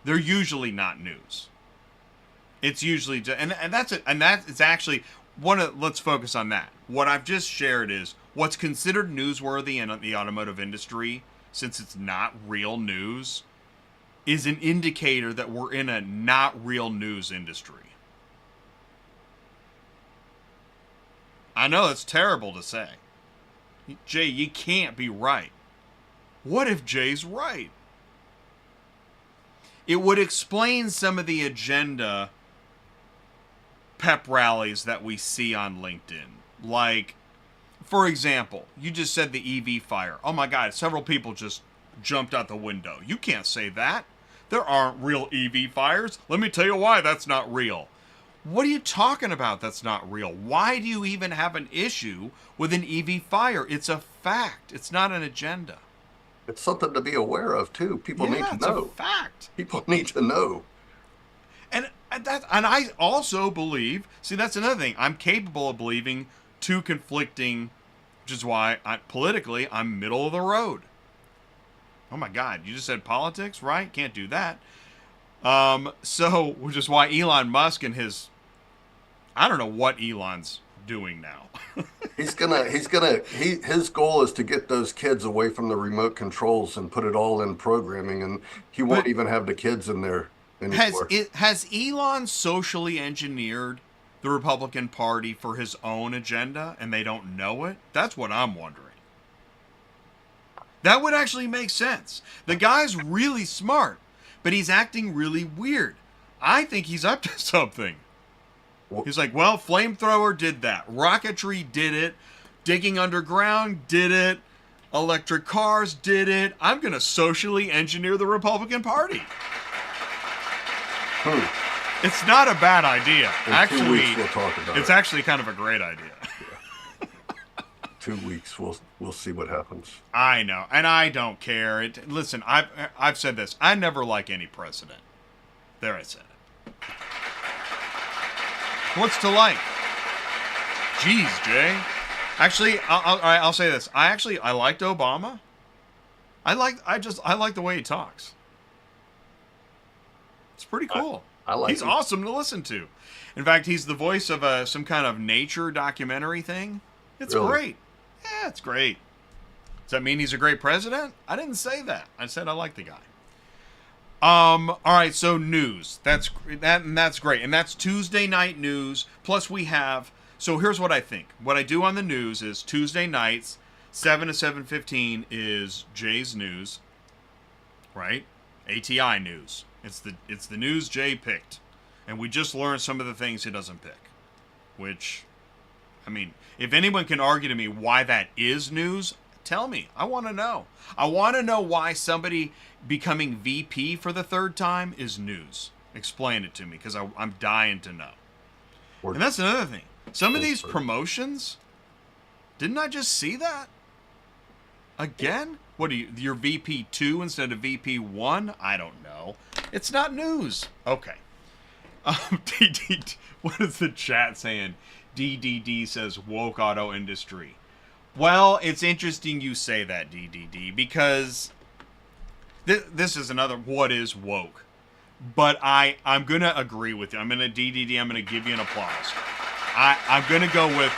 they're usually not news. It's usually and that's it. And that is actually let's focus on that. What I've just shared is what's considered newsworthy in the automotive industry, since it's not real news, is an indicator that we're in a not real news industry. I know it's terrible to say. Jay, you can't be right. What if Jay's right? It would explain some of the agenda pep rallies that we see on LinkedIn. Like, for example, you just said the EV fire. Oh my God, several people just jumped out the window. You can't say that. There aren't real EV fires. Let me tell you why that's not real. What are you talking about that's not real? Why do you even have an issue with an EV fire? It's a fact. It's not an agenda. It's something to be aware of too. People need to know. It's a fact. People need to know. And I also believe, see, that's another thing. I'm capable of believing two conflicting, which is why politically I'm middle of the road. Oh my God, you just said politics, right? Can't do that. So, which is why Elon Musk and I don't know what Elon's doing now. His goal is to get those kids away from the remote controls and put it all in programming, and he won't even have the kids in there anymore. Has Elon socially engineered the Republican Party for his own agenda and they don't know it? That's what I'm wondering. That would actually make sense. The guy's really smart, but he's acting really weird. I think he's up to something. He's like, well, flamethrower did that. Rocketry did it. Digging underground did it. Electric cars did it. I'm going to socially engineer the Republican Party. It's not a bad idea. In 2 weeks we'll talk about it's it. actually kind of a great idea. 2 weeks we'll see what happens. I know, and I don't care. Listen, I've said this. I never like any president. There, I said it. What's to like? Jeez, Jay. Actually, I'll say this. I liked Obama. I like the way he talks. It's pretty cool. I like He's him. awesome to listen to. In fact, he's the voice of some kind of nature documentary thing. It's Really? great. Yeah, it's great. Does that mean he's a great president? I didn't say that. I said I like the guy. All right, so news. That's great, and that's Tuesday night news. Plus we have. So here's what I think. What I do on the news is Tuesday nights, 7 to 7:15 is Jay's news, right? ATI news. It's the news Jay picked, and we just learned some of the things he doesn't pick. Which, I mean, if anyone can argue to me why that is news, tell me. I want to know. I want to know why somebody becoming VP for the third time is news. Explain it to me, because I'm dying to know. And that's another thing. Some of these promotions, didn't I just see that? Again? What are you're VP 2 instead of VP 1? I don't know. It's not news. Okay. What is the chat saying? DDD says woke auto industry. Well, it's interesting you say that, DDD, because this is another what is woke. But I'm going to agree with you. I'm going to DDD, I'm going to give you an applause. I'm going to go with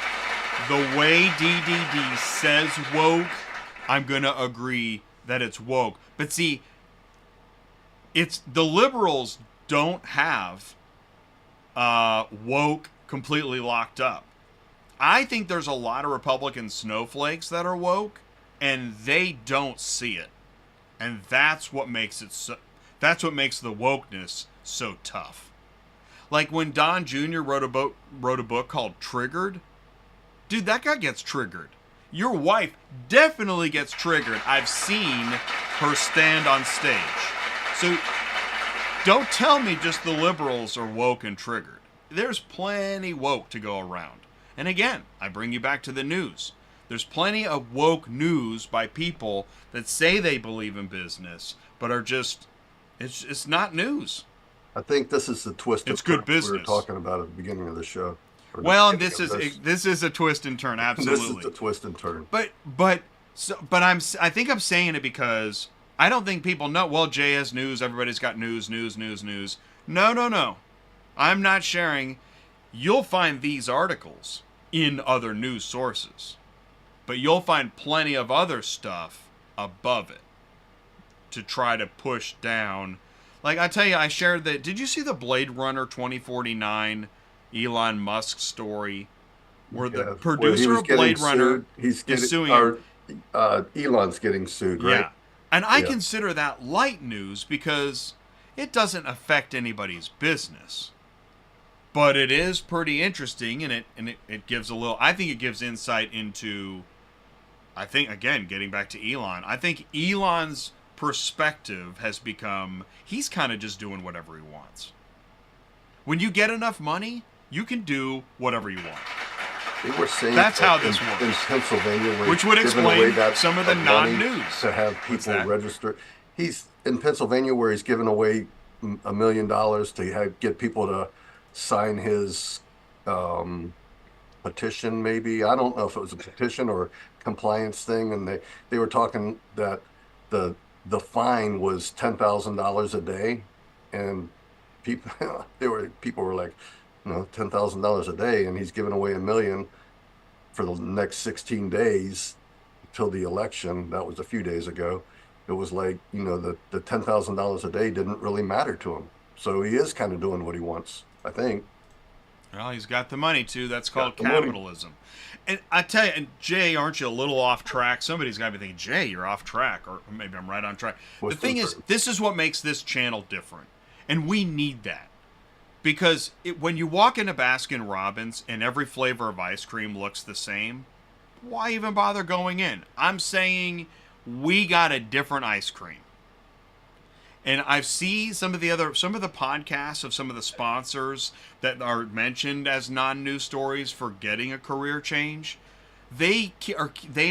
the way DDD says woke. I'm going to agree that it's woke. But see, it's the liberals don't have woke completely locked up. I think there's a lot of Republican snowflakes that are woke, and they don't see it. And that's what makes it so, that's what makes the wokeness so tough. Like when Don Jr. wrote a book called Triggered. Dude, that guy gets triggered. Your wife definitely gets triggered. I've seen her stand on stage. So don't tell me just the liberals are woke and triggered. There's plenty woke to go around. And again, I bring you back to the news. There's plenty of woke news by people that say they believe in business, but are just, it's not news. I think this is the twist. It's good business. We were talking about at the beginning of the show. Well, this is a twist and turn, absolutely. This is a twist and turn. But I think I'm saying it because I don't think people know. Well, Jay has news. Everybody's got news. No. I'm not sharing. You'll find these articles in other news sources, but you'll find plenty of other stuff above it to try to push down. Like I tell you, I shared that. Did you see the Blade Runner 2049 Elon Musk story where the producer of Blade Runner is suing? Elon's getting sued, right? Yeah. And I consider that light news because it doesn't affect anybody's business. But it is pretty interesting, and it gives a little, I think it gives insight into, I think, again, getting back to Elon, I think Elon's perspective has become, he's kind of just doing whatever he wants. When you get enough money, you can do whatever you want. They were saying that's how this works. In Pennsylvania, where which would explain some of the non-news. To have people register. He's in Pennsylvania where he's giving away $1 million to get people to sign his petition, maybe. I don't know if it was a petition or compliance thing, and they were talking that the fine was $10,000 a day, and people were like, $10,000 a day, and he's giving away $1 million for the next 16 days till the election. That was a few days ago. It was like, the $10,000 a day didn't really matter to him. So he is kind of doing what he wants, I think. Well, he's got the money too. That's called capitalism. And I tell you, and Jay, aren't you a little off track? Somebody's got to be thinking, Jay, you're off track, or maybe I'm right on track. The thing is, this is what makes this channel different, and we need that. Because when you walk into Baskin Robbins and every flavor of ice cream looks the same, why even bother going in? I'm saying we got a different ice cream. And I've seen some of the podcasts of some of the sponsors that are mentioned as non-news stories for getting a career change. They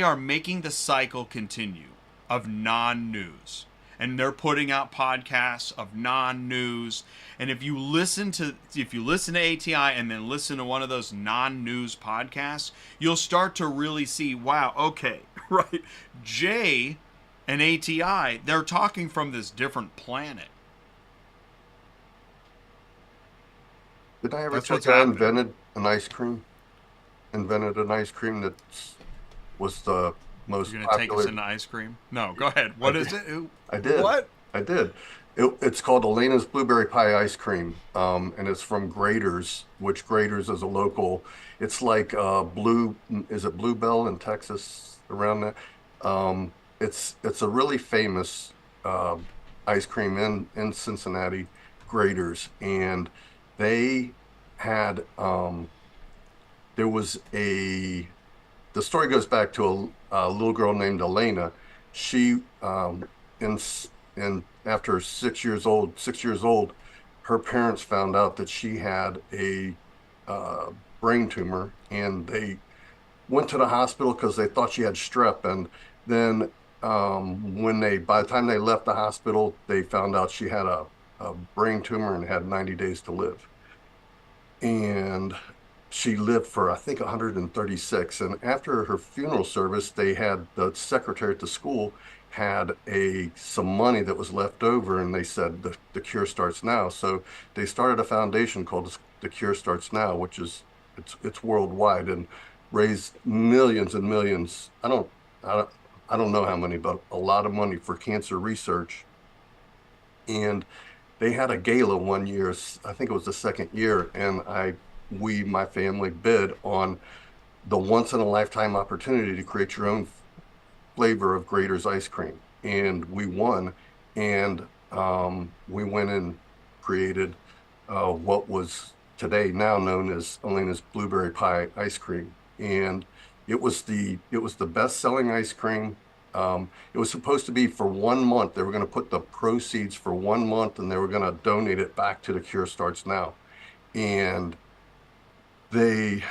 are making the cycle continue of non-news. And they're putting out podcasts of non-news. And if you listen to ATI and then listen to one of those non-news podcasts, you'll start to really see, wow, okay, right, Jay and ATI, they're talking from this different planet. Did I ever tell you I invented an ice cream? Invented an ice cream that was the most You're popular. going to take us into ice cream? No, go ahead. What is it? I did. What? I did. It's called Elena's Blueberry Pie Ice Cream, and it's from Grader's, which Grader's is a local. It's like is it Bluebell in Texas, around that? It's a really famous ice cream in Cincinnati, Graders, and they had there was the story goes back to a little girl named Elena. She in after 6 years old, her parents found out that she had a brain tumor, and they went to the hospital because they thought she had strep. And then by the time they left the hospital, they found out she had a brain tumor and had 90 days to live. And she lived for, I think, 136. And after her funeral service, they had the secretary at the school had some money that was left over, and they said the cure starts now. So they started a foundation called The Cure Starts Now, which is it's worldwide, and raised millions and millions. I don't know how many, but a lot of money for cancer research. And they had a gala one year, I think it was the second year, and my family bid on the once in a lifetime opportunity to create your own flavor of Grader's ice cream. And we won, and we went and created what was today now known as Elena's Blueberry Pie ice cream. And it was the best-selling ice cream. It was supposed to be for 1 month. They were going to put the proceeds for 1 month, and they were going to donate it back to The Cure Starts Now. And they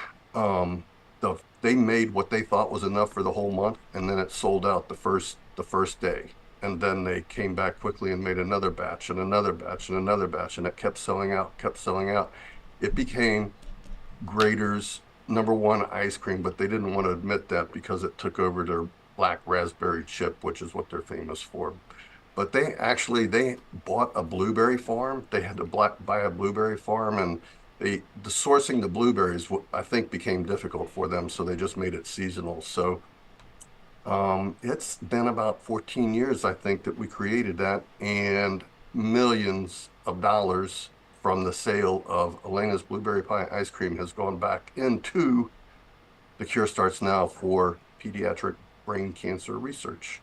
made what they thought was enough for the whole month, and then it sold out the first day. And then they came back quickly and made another batch and another batch and another batch, and it kept selling out. It became Grader's #1 ice cream, but they didn't want to admit that because it took over their black raspberry chip, which is what they're famous for. But they bought a blueberry farm. They had to buy a blueberry farm, and the sourcing the blueberries, I think, became difficult for them, so they just made it seasonal. So it's been about 14 years, I think, that we created that, and millions of dollars from the sale of Elena's Blueberry Pie ice cream has gone back into The Cure Starts Now for pediatric brain cancer research.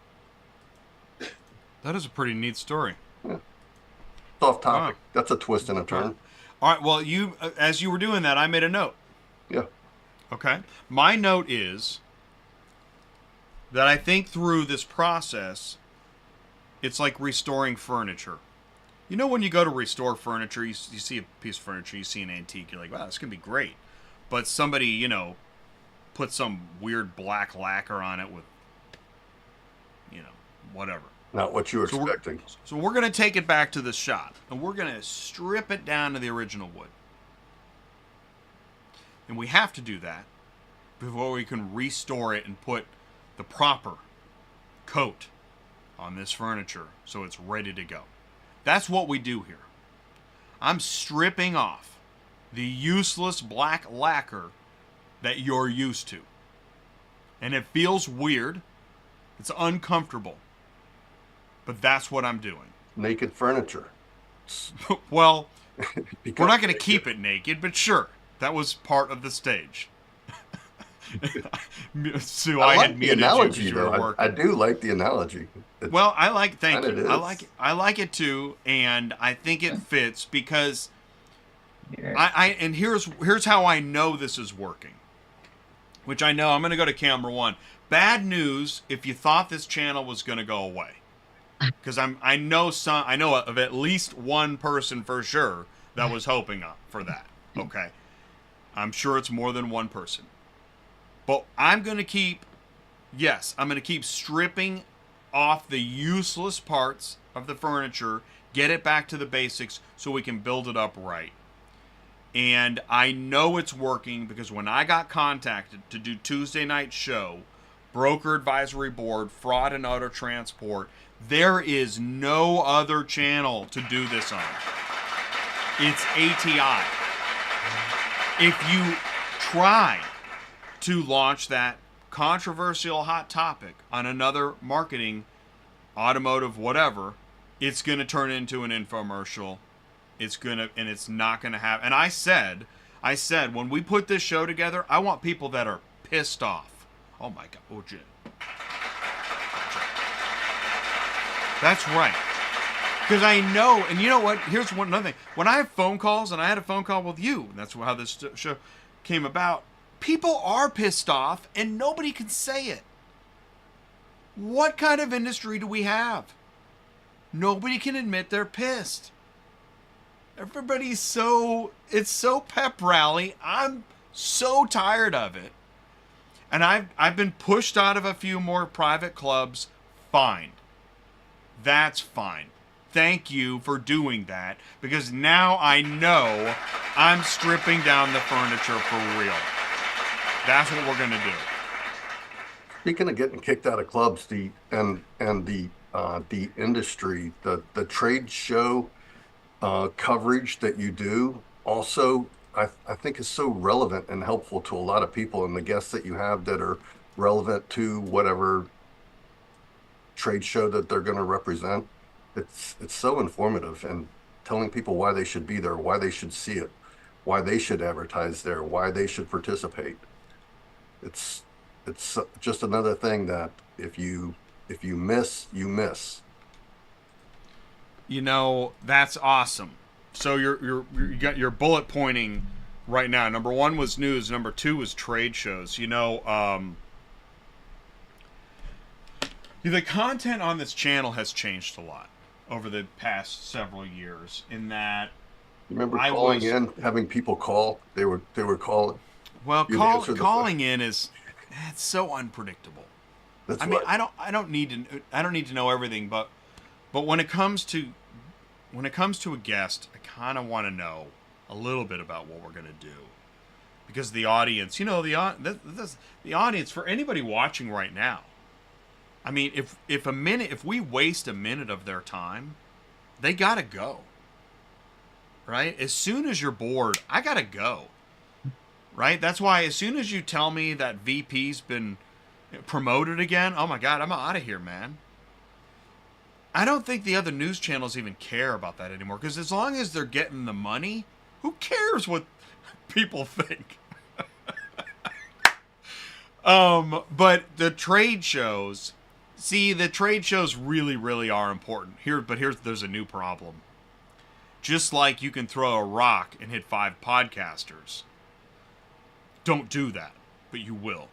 That is a pretty neat story. Yeah. It's off topic. Wow. That's a twist and a turn. All right, well, as you were doing that, I made a note. Yeah. Okay. My note is that I think through this process, it's like restoring furniture. You know, when you go to restore furniture, you see a piece of furniture, you see an antique, you're like, wow, this can be great. But somebody, put some weird black lacquer on it with, whatever. Not what you were expecting. So we're going to take it back to the shop, and we're going to strip it down to the original wood. And we have to do that before we can restore it and put the proper coat on this furniture so it's ready to go. That's what we do here. I'm stripping off the useless black lacquer that you're used to. And it feels weird. It's uncomfortable. But that's what I'm doing. Naked furniture. Well, we're not going to keep it naked, but sure. That was part of the stage. Sue, I like had the muted analogy, you 'cause you were though. working. I do like the analogy. Well, thank And you. it I is. like it. I like it too, and I think it fits because and here's how I know this is working. Which I know I'm going to go to camera 1. Bad news if you thought this channel was going to go away. Because I know of at least one person for sure that was hoping for that. Okay. I'm sure it's more than one person. But I'm going to keep stripping off the useless parts of the furniture, get it back to the basics so we can build it up right. And I know it's working because when I got contacted to do Tuesday night show, Broker Advisory Board, Fraud and Auto Transport, there is no other channel to do this on. It's ATI. If you try to launch that controversial hot topic on another marketing, automotive, whatever, it's going to turn into an infomercial. It's not going to have. And I said, when we put this show together, I want people that are pissed off. Oh my God. Oh, Jim. That's right. Because I know, and you know what? Here's another thing. When I have phone calls, and I had a phone call with you, and that's how this show came about, people are pissed off, and nobody can say it. What kind of industry do we have? Nobody can admit they're pissed. Everybody's it's so pep rally. I'm so tired of it. And I've been pushed out of a few more private clubs. Fine. That's fine. Thank you for doing that, because now I know I'm stripping down the furniture for real. That's what we're gonna do. Speaking of getting kicked out of clubs, the industry, the trade show coverage that you do also, I think is so relevant and helpful to a lot of people, and the guests that you have that are relevant to whatever trade show that they're going to represent. It's so informative, and telling people why they should be there, why they should see it, why they should advertise there, why they should participate. It's just another thing that if you miss, you miss. You know, that's awesome. So you got your bullet pointing right now. Number 1 was news. Number 2 was trade shows. You know, the content on this channel has changed a lot over the past several years. In that, Remember calling in, having people call. They were calling. Well, calling in it's so unpredictable. I mean, I don't need to know everything, but when it comes to a guest, I kind of want to know a little bit about what we're going to do, because the audience, you know, the audience, for anybody watching right now, I mean, if we waste a minute of their time, they gotta go. Right? As soon as you're bored, I gotta go. Right? That's why as soon as you tell me that VP's been promoted again, oh my God, I'm out of here, man. I don't think the other news channels even care about that anymore, because as long as they're getting the money, who cares what people think? But the trade shows, the trade shows really, really are important. There's a new problem. Just like you can throw a rock and hit 5 podcasters. Don't do that, but you will.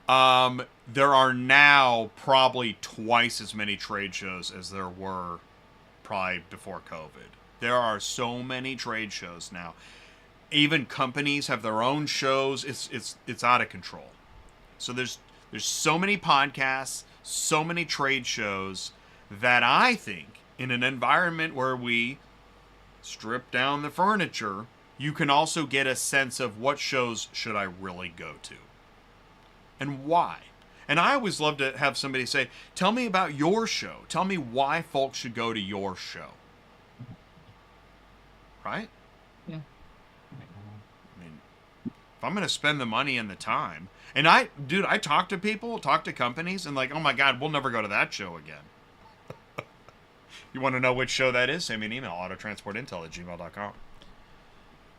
There are now probably twice as many trade shows as there were probably before COVID. There are so many trade shows now. Even companies have their own shows. It's out of control. So there's so many podcasts, so many trade shows, that I think in an environment where we strip down the furniture, you can also get a sense of what shows should I really go to and why. And I always love to have somebody say, tell me about your show. Tell me why folks should go to your show. Right? Yeah. I mean, if I'm going to spend the money and the time, and I talk to people, talk to companies, and like, oh my God, we'll never go to that show again. You want to know which show that is? Send me an email, autotransportintel@gmail.com.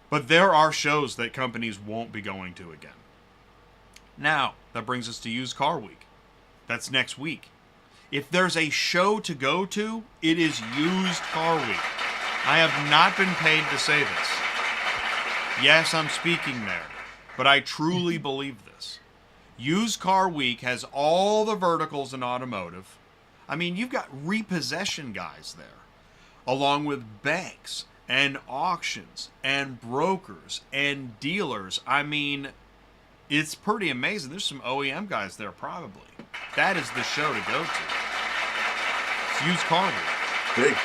But there are shows that companies won't be going to again. Now, that brings us to Used Car Week. That's next week. If there's a show to go to, it is Used Car Week. I have not been paid to say this. Yes, I'm speaking there, but I truly believe this. Used Car Week has all the verticals in automotive. I mean, you've got repossession guys there, along with banks and auctions and brokers and dealers. I mean, it's pretty amazing. There's some OEM guys there, probably. That is the show to go to. It's Used Car Week. Big.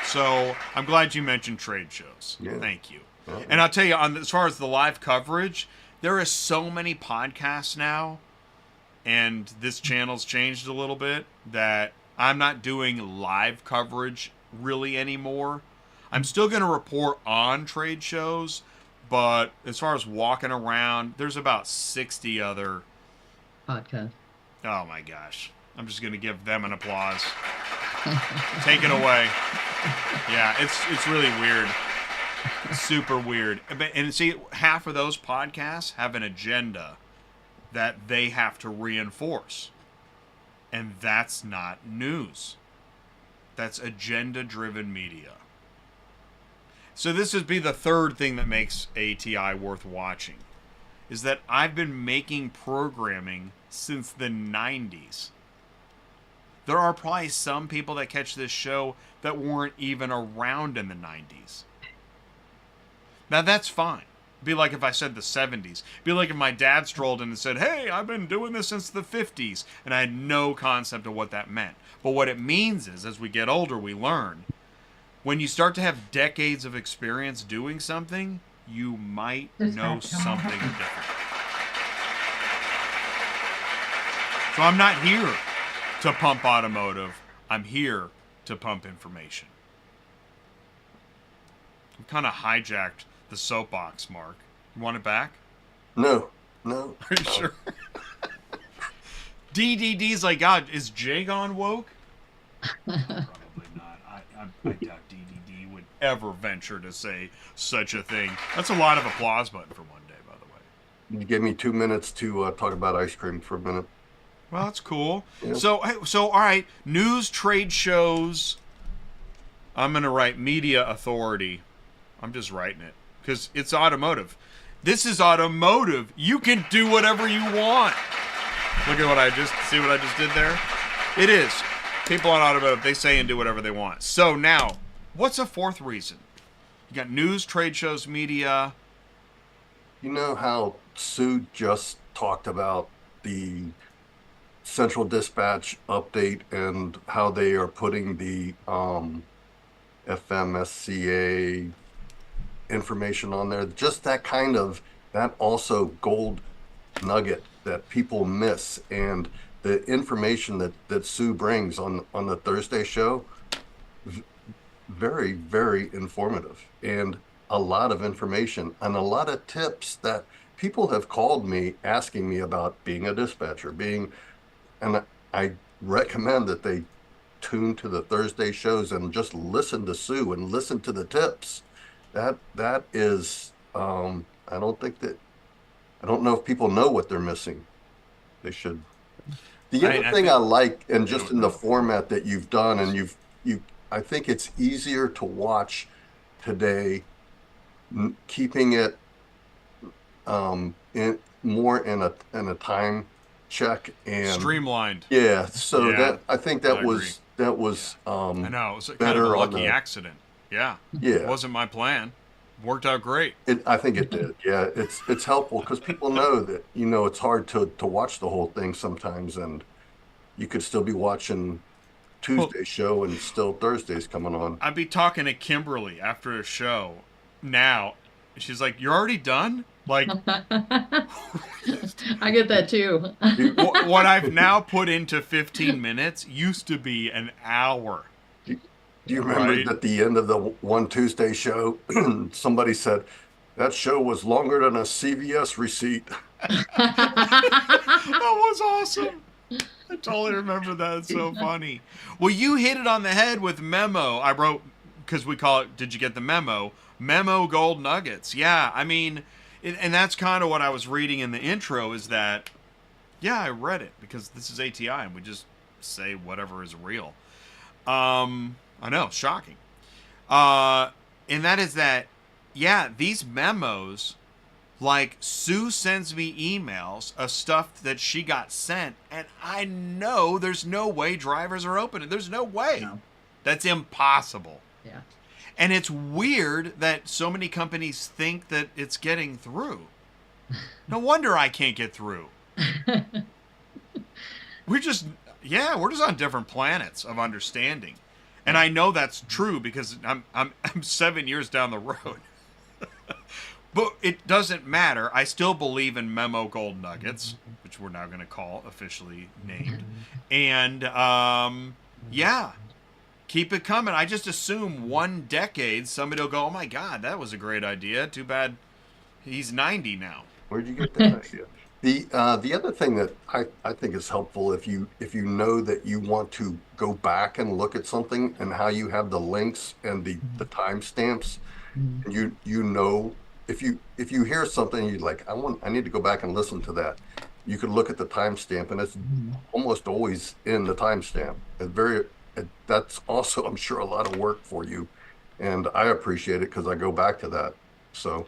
So I'm glad you mentioned trade shows. Yeah. Thank you. Uh-huh. And I'll tell you, as far as the live coverage, there is so many podcasts now, and this channel's changed a little bit, that I'm not doing live coverage really anymore. I'm still going to report on trade shows, but as far as walking around, there's about 60 other... Podcast. Oh my gosh. I'm just going to give them an applause. Take it away. Yeah, it's really weird. Super weird. And see, half of those podcasts have an agenda that they have to reinforce. And that's not news. that's agenda-driven media. So this would be the third thing that makes ATI worth watching, is that I've been making programming since the 90s. There are probably some people that catch this show that weren't even around in the 90s. Now that's fine. Be like if I said the 70s. Be like if my dad strolled in and said, hey, I've been doing this since the 50s, and I had no concept of what that meant. But what it means is, as we get older, we learn. When you start to have decades of experience doing something, you might know something different. So I'm not here to pump automotive. I'm here to pump information. I've kind of hijacked the soapbox, Mark. You want it back? No. Are you sure? DDD's like, God, is Jay gone woke? Probably not. I doubt DDD would ever venture to say such a thing. That's a lot of applause button for one day, by the way. You gave me 2 minutes to talk about ice cream for a minute. Well, that's cool. Yeah. So all right, news, trade shows. I'm going to write media authority. I'm just writing it because it's automotive. This is automotive. You can do whatever you want. Look at what I just did there? It is. People on automotive, they say and do whatever they want. So now, what's a fourth reason? You got news, trade shows, media. You know how Sue just talked about the Central Dispatch update and how they are putting the FMCSA information on there? Just that also gold nugget that people miss, and the information that Sue brings on the Thursday show, very, very informative, and a lot of information and a lot of tips that people have called me asking me about being a dispatcher, and I recommend that they tune to the Thursday shows and just listen to Sue and listen to the tips. That is, I don't know if people know what they're missing. They should. The other thing I like, and just in the format that you've done, and I think it's easier to watch today, keeping it more in a time check and Streamlined. Yeah, so Yeah, that I think that I was I know, it was kind of better a on lucky the- accident. Yeah. Yeah. It wasn't my plan. Worked out great. I think it did. Yeah, it's helpful because people know that it's hard to watch the whole thing sometimes, and you could still be watching Tuesday's show and still Thursday's coming on. I'd be talking to Kimberly after a show now. She's like, "You're already done?" Like, I get that too. what I've now put into 15 minutes used to be an hour. Do you remember Right. at the end of the one Tuesday show, somebody said, that show was longer than a CVS receipt? That was awesome. I totally remember that. It's so funny. Well, you hit it on the head with memo. I wrote, because we call it, did you get the memo? MEMO GOLD NUGGETS. Yeah, I mean, and that's kind of what I was reading in the intro is that, yeah, I read it because this is ATI and we just say whatever is real. I know, shocking. And that is that, yeah, these memos, like Sue sends me emails of stuff that she got sent, and I know there's no way drivers are opening. There's no way. No. That's impossible. Yeah. And it's weird that so many companies think that it's getting through. No wonder I can't get through. We're just on different planets of understanding. And I know that's true because I'm 7 years down the road. But it doesn't matter. I still believe in MEMO GOLD NUGGETS, which we're now going to call officially named. And yeah, keep it coming. I just assume 1 decade somebody will go, "Oh my God, that was a great idea. Too bad he's 90 now." Where'd you get that idea? The other thing that I think is helpful if you know that you want to go back and look at something and how you have the links and the timestamps, and you know if you hear something you're like, I need to go back and listen to that. You could look at the timestamp and it's almost always in the timestamp. It's very that's also, I'm sure, a lot of work for you. And I appreciate it because I go back to that. So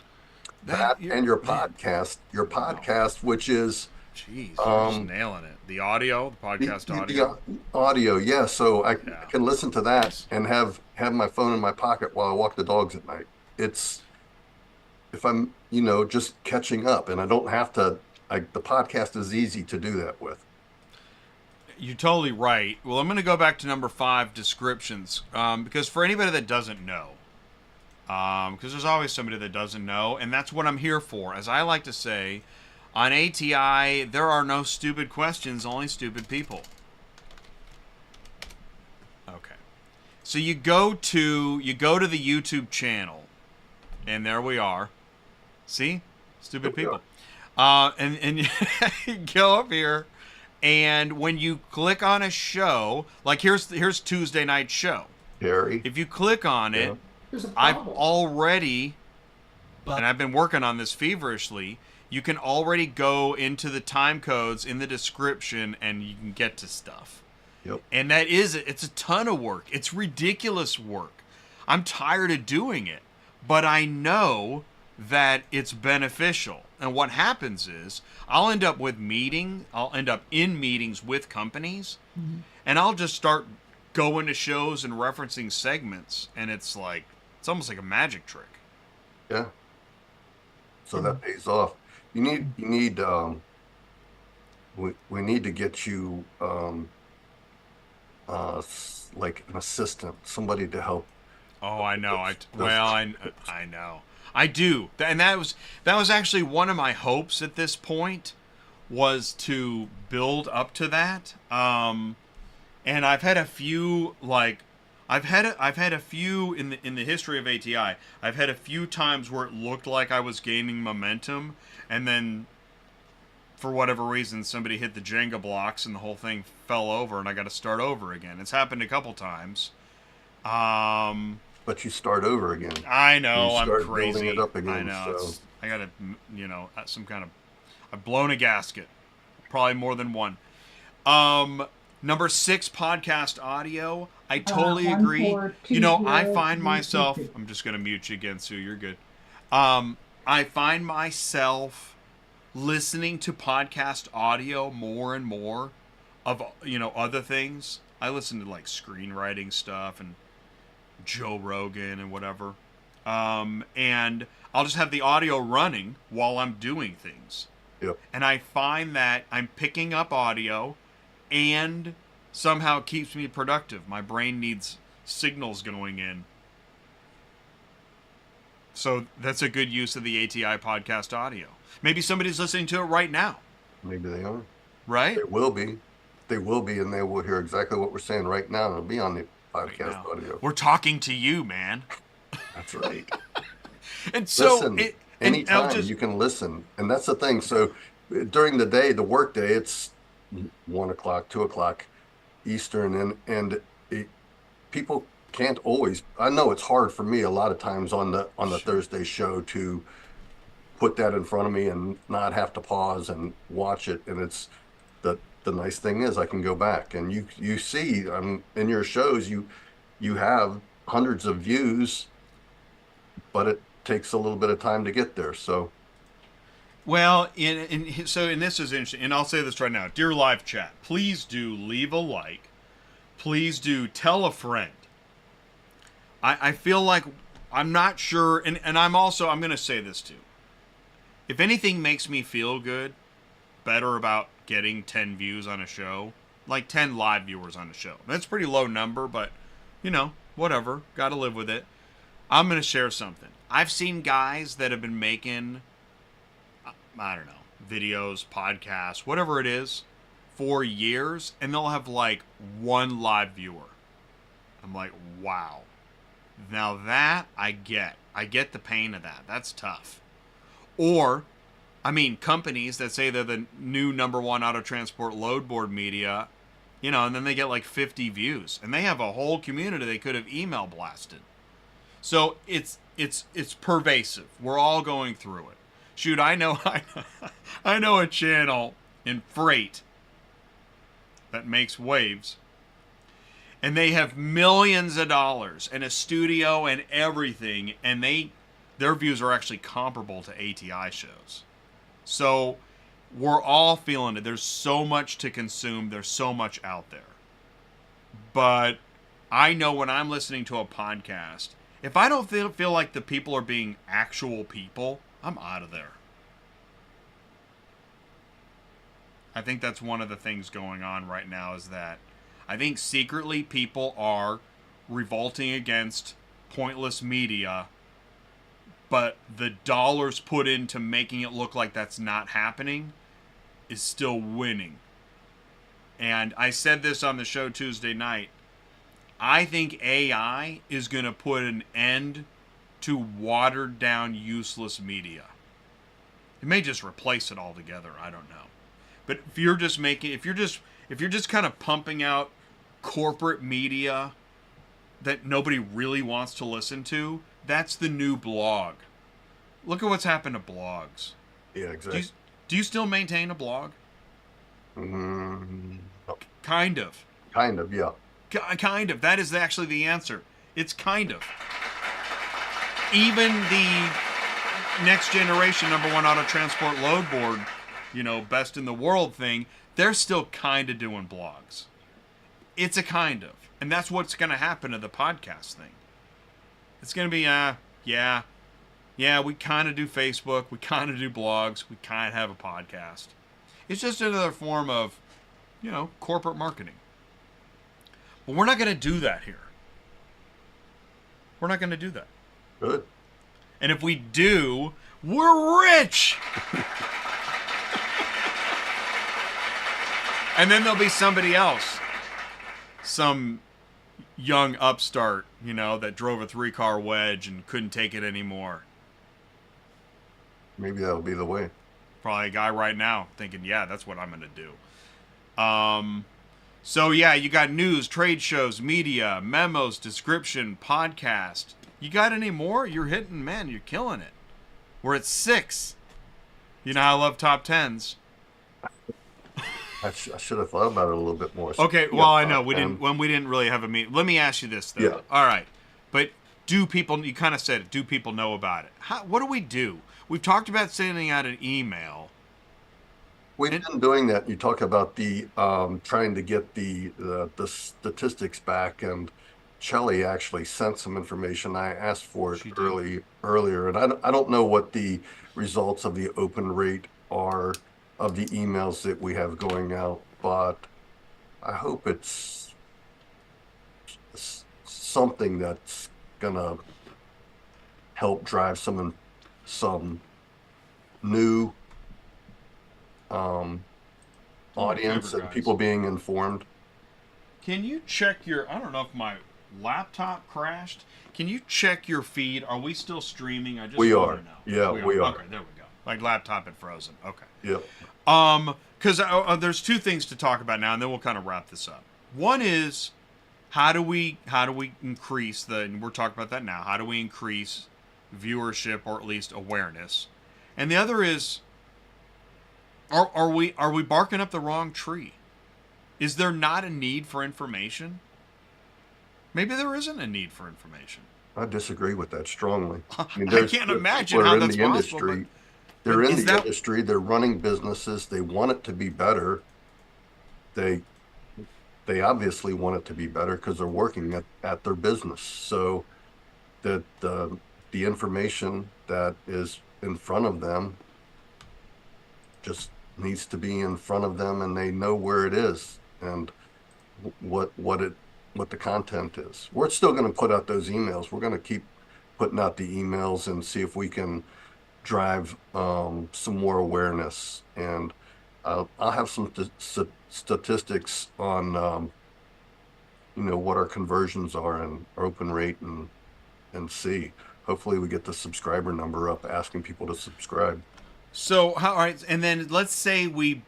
that and your podcast, which is Jeez, you're just um, nailing it. The audio, the podcast audio. the audio. Yeah. So I Yeah. can listen to that and have my phone in my pocket while I walk the dogs at night. It's, if I'm, just catching up and I don't have to, the podcast is easy to do that with. You're totally right. Well, I'm going to go back to number 5, descriptions, because for anybody that doesn't know, because there's always somebody that doesn't know, and that's what I'm here for. As I like to say, on ATI, there are no stupid questions, only stupid people. Okay. So you go to the YouTube channel, and there we are. See? Stupid people. And you go up here, and when you click on a show, like here's Tuesday night show. Harry. If you click on it, There's a I've problem. already, and I've been working on this feverishly, you can already go into the time codes in the description and you can get to stuff. Yep. And it's a ton of work. It's ridiculous work. I'm tired of doing it, but I know that it's beneficial. And what happens is I'll end up in meetings with companies, and I'll just start going to shows and referencing segments, and it's almost like a magic trick. Yeah. So that pays off. We need to get you like an assistant, somebody to help. Oh, I know. I know. I do. And that was actually one of my hopes at this point, was to build up to that. And I've had a few I've had a few in the history of ATI. I've had a few times where it looked like I was gaining momentum, and then for whatever reason somebody hit the Jenga blocks and the whole thing fell over, and I got to start over again. It's happened a couple times. But you start over again. I know, You I'm start crazy. building it up again, I know. so- I got to, some kind of. I've blown a gasket, probably more than one. Number 6, podcast audio. I totally 1, agree. 4, 2, I 0, find 3, myself. 2, 2. I'm just gonna mute you again, Sue. You're good. I find myself listening to podcast audio more and more of other things. I listen to like screenwriting stuff and Joe Rogan and whatever. And I'll just have the audio running while I'm doing things. Yep. And I find that I'm picking up audio, and somehow it keeps me productive. My brain needs signals going in. So that's a good use of the ATI podcast audio. Maybe somebody's listening to it right now, Maybe they are. right? They will be. They will be, and they will hear exactly what we're saying right now. It'll be on the Right podcast now. audio. We're talking to you, man. That's right. And so Listen, anytime you can listen, and that's the thing. So during the day, the work day, it's 1 o'clock, 2 o'clock Eastern, and people can't always. I know it's hard for me a lot of times on the Thursday show to put that in front of me and not have to pause and watch it. And it's the nice thing is I can go back, and you see in your shows you have hundreds of views, but it takes a little bit of time to get there. So Well, and this is interesting, and I'll say this right now. Dear live chat, please do leave a like. Please do tell a friend. I feel like I'm not sure, and I'm going to say this too. If anything makes me feel better about getting 10 views on a show, like 10 live viewers on a show. That's a pretty low number, but, whatever. Got to live with it. I'm going to share something. I've seen guys that have been making, I don't know, videos, podcasts, whatever it is, for years, and they'll have like 1 live viewer. I'm like, wow. Now that I get the pain of that. That's tough. Or, companies that say they're the new number 1 auto transport load board media, and then they get like 50 views, and they have a whole community they could have email blasted. So it's pervasive. We're all going through it. Shoot, I know a channel in freight that makes waves, and they have millions of dollars and a studio and everything, and their views are actually comparable to ATI shows. So we're all feeling it. There's so much to consume. There's so much out there. But I know when I'm listening to a podcast, if I don't feel like the people are being actual people, I'm out of there. I think that's one of the things going on right now, is that I think secretly people are revolting against pointless media, but the dollars put into making it look like that's not happening is still winning. And I said this on the show Tuesday night. I think AI is going to put an end to watered down, useless media. It may just replace it altogether. I don't know. But if you're just kind of pumping out corporate media that nobody really wants to listen to, that's the new blog. Look at what's happened to blogs. Yeah, exactly. Do you still maintain a blog? No. Kind of. Kind of, yeah. Kind of. That is actually the answer. It's kind of. Even the next generation #1 auto transport load board, best in the world thing, they're still kind of doing blogs. It's a kind of. And that's what's going to happen to the podcast thing. It's going to be, yeah, we kind of do Facebook, we kind of do blogs, we kind of have a podcast. It's just another form of, corporate marketing. But we're not going to do that here. We're not going to do that. Good. And if we do, we're rich! And then there'll be somebody else. Some young upstart, that drove a 3-car wedge and couldn't take it anymore. Maybe that'll be the way. Probably a guy right now thinking, yeah, that's what I'm going to do. So yeah, you got news, trade shows, media, memos, description, podcast. You got any more? You're hitting, man, you're killing it. We're at 6. You know how I love top 10s. I should have thought about it a little bit more. Okay, well, I know we didn't really have a meeting. Let me ask you this though. Yeah. All right, but do people? You kind of said it. Do people know about it? What do we do? We've talked about sending out an email. We've been doing that. You talk about the trying to get the statistics back, and Shelley actually sent some information. I asked for it earlier, and I don't know what the results of the open rate are of the emails that we have going out, but I hope it's something that's gonna help drive some new audience and people being informed. Can you check I don't know if my laptop crashed. Can you check your feed? Are we still streaming? I just We want are. to know. Yeah, we are. Okay, there we go. Like laptop had frozen. Okay. Yep. Because there's 2 things to talk about now, and then we'll kind of wrap this up. One is how do we increase and we're talking about that now. How do we increase viewership or at least awareness? And the other is, are we barking up the wrong tree? Is there not a need for information? Maybe there isn't a need for information. I disagree with that strongly. I mean, I can't imagine how that's possible. They're in the industry. They're running businesses. They want it to be better. They obviously want it to be better because they're working at their business. So that the information that is in front of them just needs to be in front of them, and they know where it is and what the content is. We're still going to put out those emails. We're going to keep putting out the emails and see if we can drive some more awareness. And I'll have some statistics on what our conversions are and our open rate, and see. Hopefully we get the subscriber number up, asking people to subscribe. So all right, and then let's say we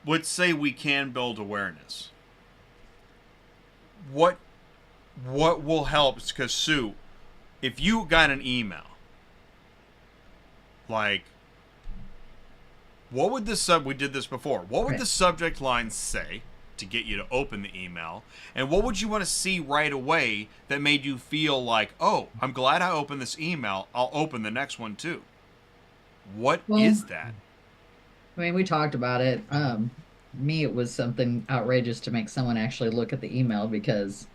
can build awareness. What will help? Because Sue, if you got an email, like, what would we did this before. What would the subject line say? to get you to open the email? And what would you want to see right away that made you feel like, oh, I'm glad I opened this email. I'll open the next one too. What is that? I mean, we talked about it. Me, it was something outrageous to make someone actually look at the email because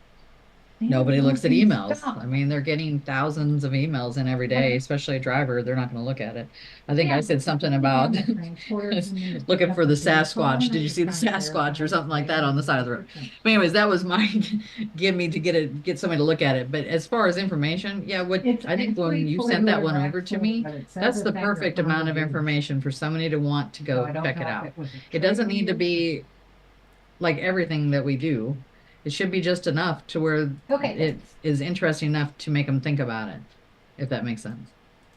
nobody looks at emails. I mean, they're getting thousands of emails in every day, especially a driver. They're not going to look at it. I think I said something about looking for the Sasquatch. Did you see the Sasquatch or something like that on the side of the road? But anyways, that was my give me to get somebody to look at it. But as far as information, yeah, I think when you sent that one over to me, that's the perfect amount of information for somebody to want to go check it out. It doesn't need to be like everything that we do. It should be just enough to where it is interesting enough to make them think about it, if that makes sense.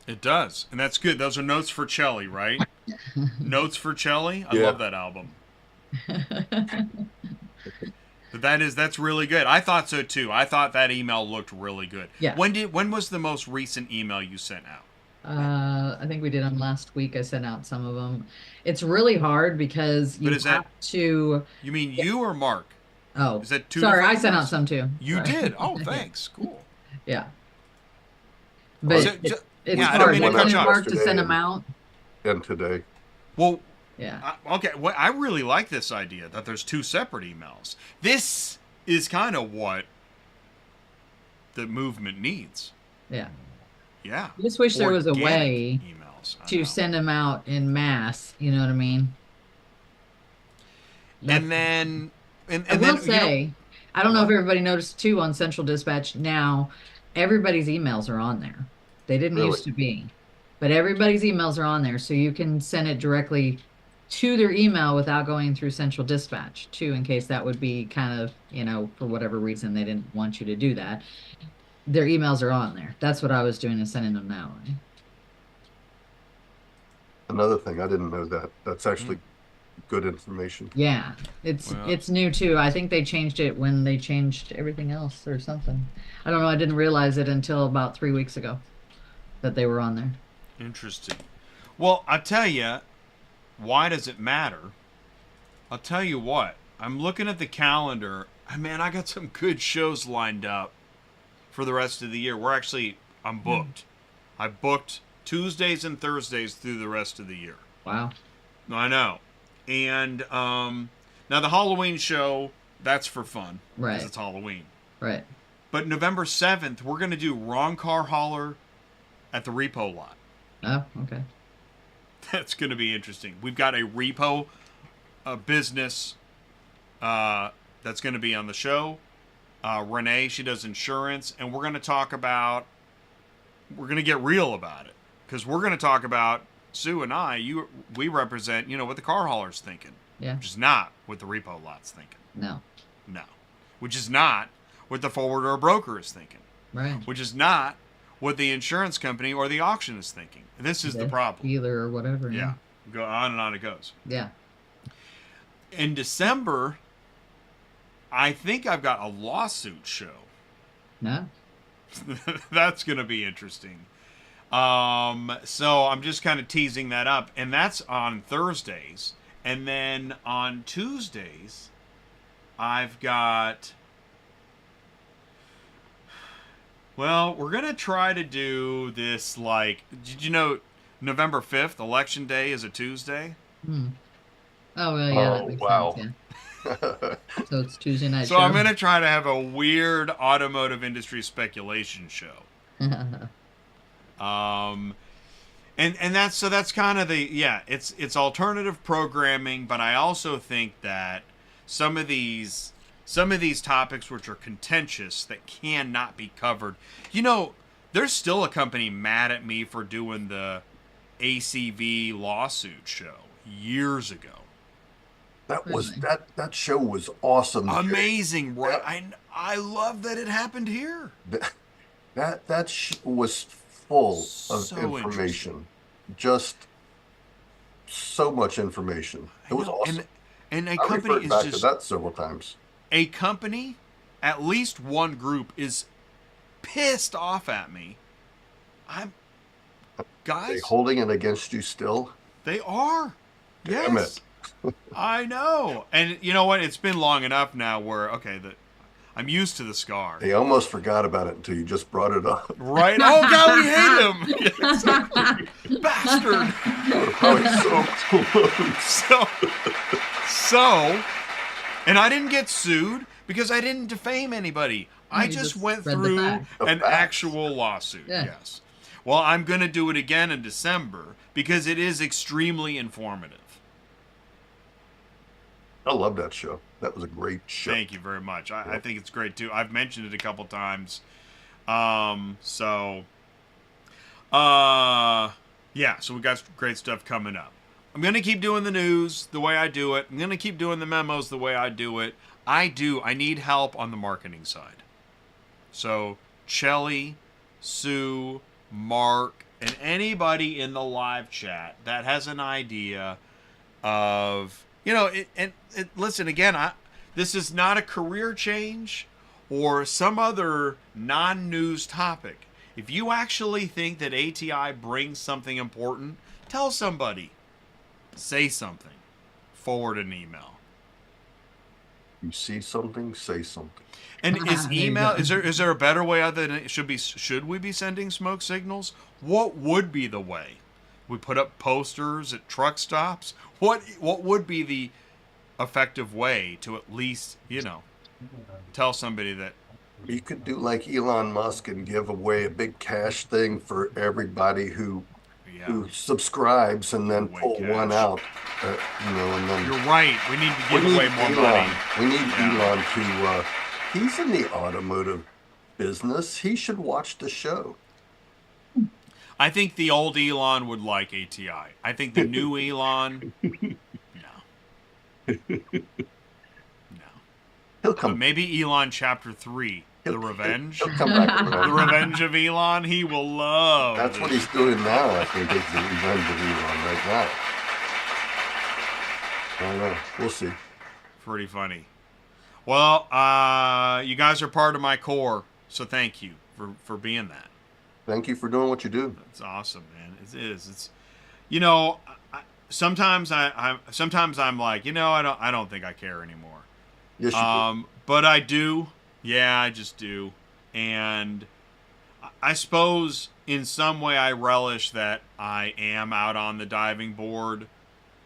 It does, and that's good. Those are notes for Chelly, right? Notes for Chelly. I love that album. But that's really good. I thought so too. I thought that email looked really good. Yeah. When was the most recent email you sent out? I think we did them last week. I sent out some of them. It's really hard because you have to. You mean you or Mark? Oh, is that two? Sorry, I sent out some too. You Sorry. did? Oh, thanks. Cool. Yeah. But it's yeah, hard. It's hard to send them out. And today. Well, yeah. Okay. Well, I really like this idea that there's two separate emails. This is kind of what the movement needs. Yeah. Yeah. I just wish there was a way to send them out in mass. You know what I mean? And then, I will say, I don't know if everybody noticed too on Central Dispatch now, everybody's emails are on there. They didn't used to be, but everybody's emails are on there, so you can send it directly to their email without going through Central Dispatch too, in case that would be kind of, for whatever reason they didn't want you to do that. Their emails are on there. That's what I was doing, is sending them now. Another thing, I didn't know that. That's actually good information. Yeah, it's new too. I think they changed it when they changed everything else or something. I don't know. I didn't realize it until about 3 weeks ago that they were on there. Interesting. Well, I'll tell you, why does it matter? I'll tell you what. I'm looking at the calendar. Man, I got some good shows lined up for the rest of the year. I'm booked. I booked Tuesdays and Thursdays through the rest of the year. Wow. I know. And now the Halloween show, that's for fun. Right. Because it's Halloween. Right. But November 7th, we're going to do Wrong Car Hauler at the repo lot. Oh, okay. That's going to be interesting. We've got a repo business that's going to be on the show. Renee, she does insurance. And we're going to we're going to get real about it. Because we're going to talk about, Sue and we represent, what the car hauler's thinking. Yeah. Which is not what the repo lot's thinking. No. Which is not what the forwarder or broker is thinking. Right. Which is not what the insurance company or the auction is thinking. This is the problem. Dealer or whatever. Yeah. Go on and on it goes. Yeah. In December, I think I've got a lawsuit show. No. That's going to be interesting. So I'm just kind of teasing that up, and that's on Thursdays. And then on Tuesdays, I've got, we're going to try to do this, did you know November 5th, Election Day, is a Tuesday? Oh, well, yeah, that makes sense, yeah. So it's Tuesday night show. So I'm going to try to have a weird automotive industry speculation show. And that's kind of it's alternative programming, but I also think that some of these topics which are contentious that cannot be covered. There's still a company mad at me for doing the ACV lawsuit show years ago. That show was awesome. Amazing, right? I love that it happened here. That was full of information. Just so much information. It was awesome. And I referred back to that several times. A company, at least one group, is pissed off at me. They holding it against you still? They are. Damn Yes. it. I know. And you know what? It's been long enough now where, okay, I'm used to the scar. They almost forgot about it until you just brought it up. Right? Oh, God, we hate him. Yeah, exactly. Bastard. Probably so So, and I didn't get sued because I didn't defame anybody. I you just just went read the through facts. The an facts. actual lawsuit. Yeah. Yes. Well, I'm going to do it again in December because it is extremely informative. I love that show. That was a great show. Thank you very much. I Yep. think it's great too. I've mentioned it a couple times. Yeah, so we got great stuff coming up. I'm going to keep doing the news the way I do it. I'm going to keep doing the memos the way I do it. I need help on the marketing side. So, Chelly, Sue, Mark, and anybody in the live chat that has an idea of, listen, again, this is not a career change or some other non-news topic. If you actually think that ATI brings something important, tell somebody. Say something. Forward an email. You see something, say something. And is There you email go. is there a better way other than it should we be sending smoke signals? What would be the way? We put up posters at truck stops? What would be the effective way to at least, tell somebody that You could do like Elon Musk and give away a big cash thing for everybody who subscribes, and then Way pull cash. one out. And then You're right. We need to we give need away more Elon. money. We need Yeah. Elon to. He's in the automotive business. He should watch the show. I think the old Elon would like ATI. I think the new Elon, no. No. He'll But come. maybe Elon Chapter 3, The Revenge. He'll come back The around. Revenge of Elon, he will love. That's what he's doing now. I think is the revenge of Elon right now. I don't know. We'll see. Pretty funny. Well, you guys are part of my core, so thank you for being that. Thank you for doing what you do. It's awesome, man. It is. It's, sometimes I'm like, I don't think I care anymore. Yes, you do. But I do. Yeah, I just do. And I suppose in some way I relish that I am out on the diving board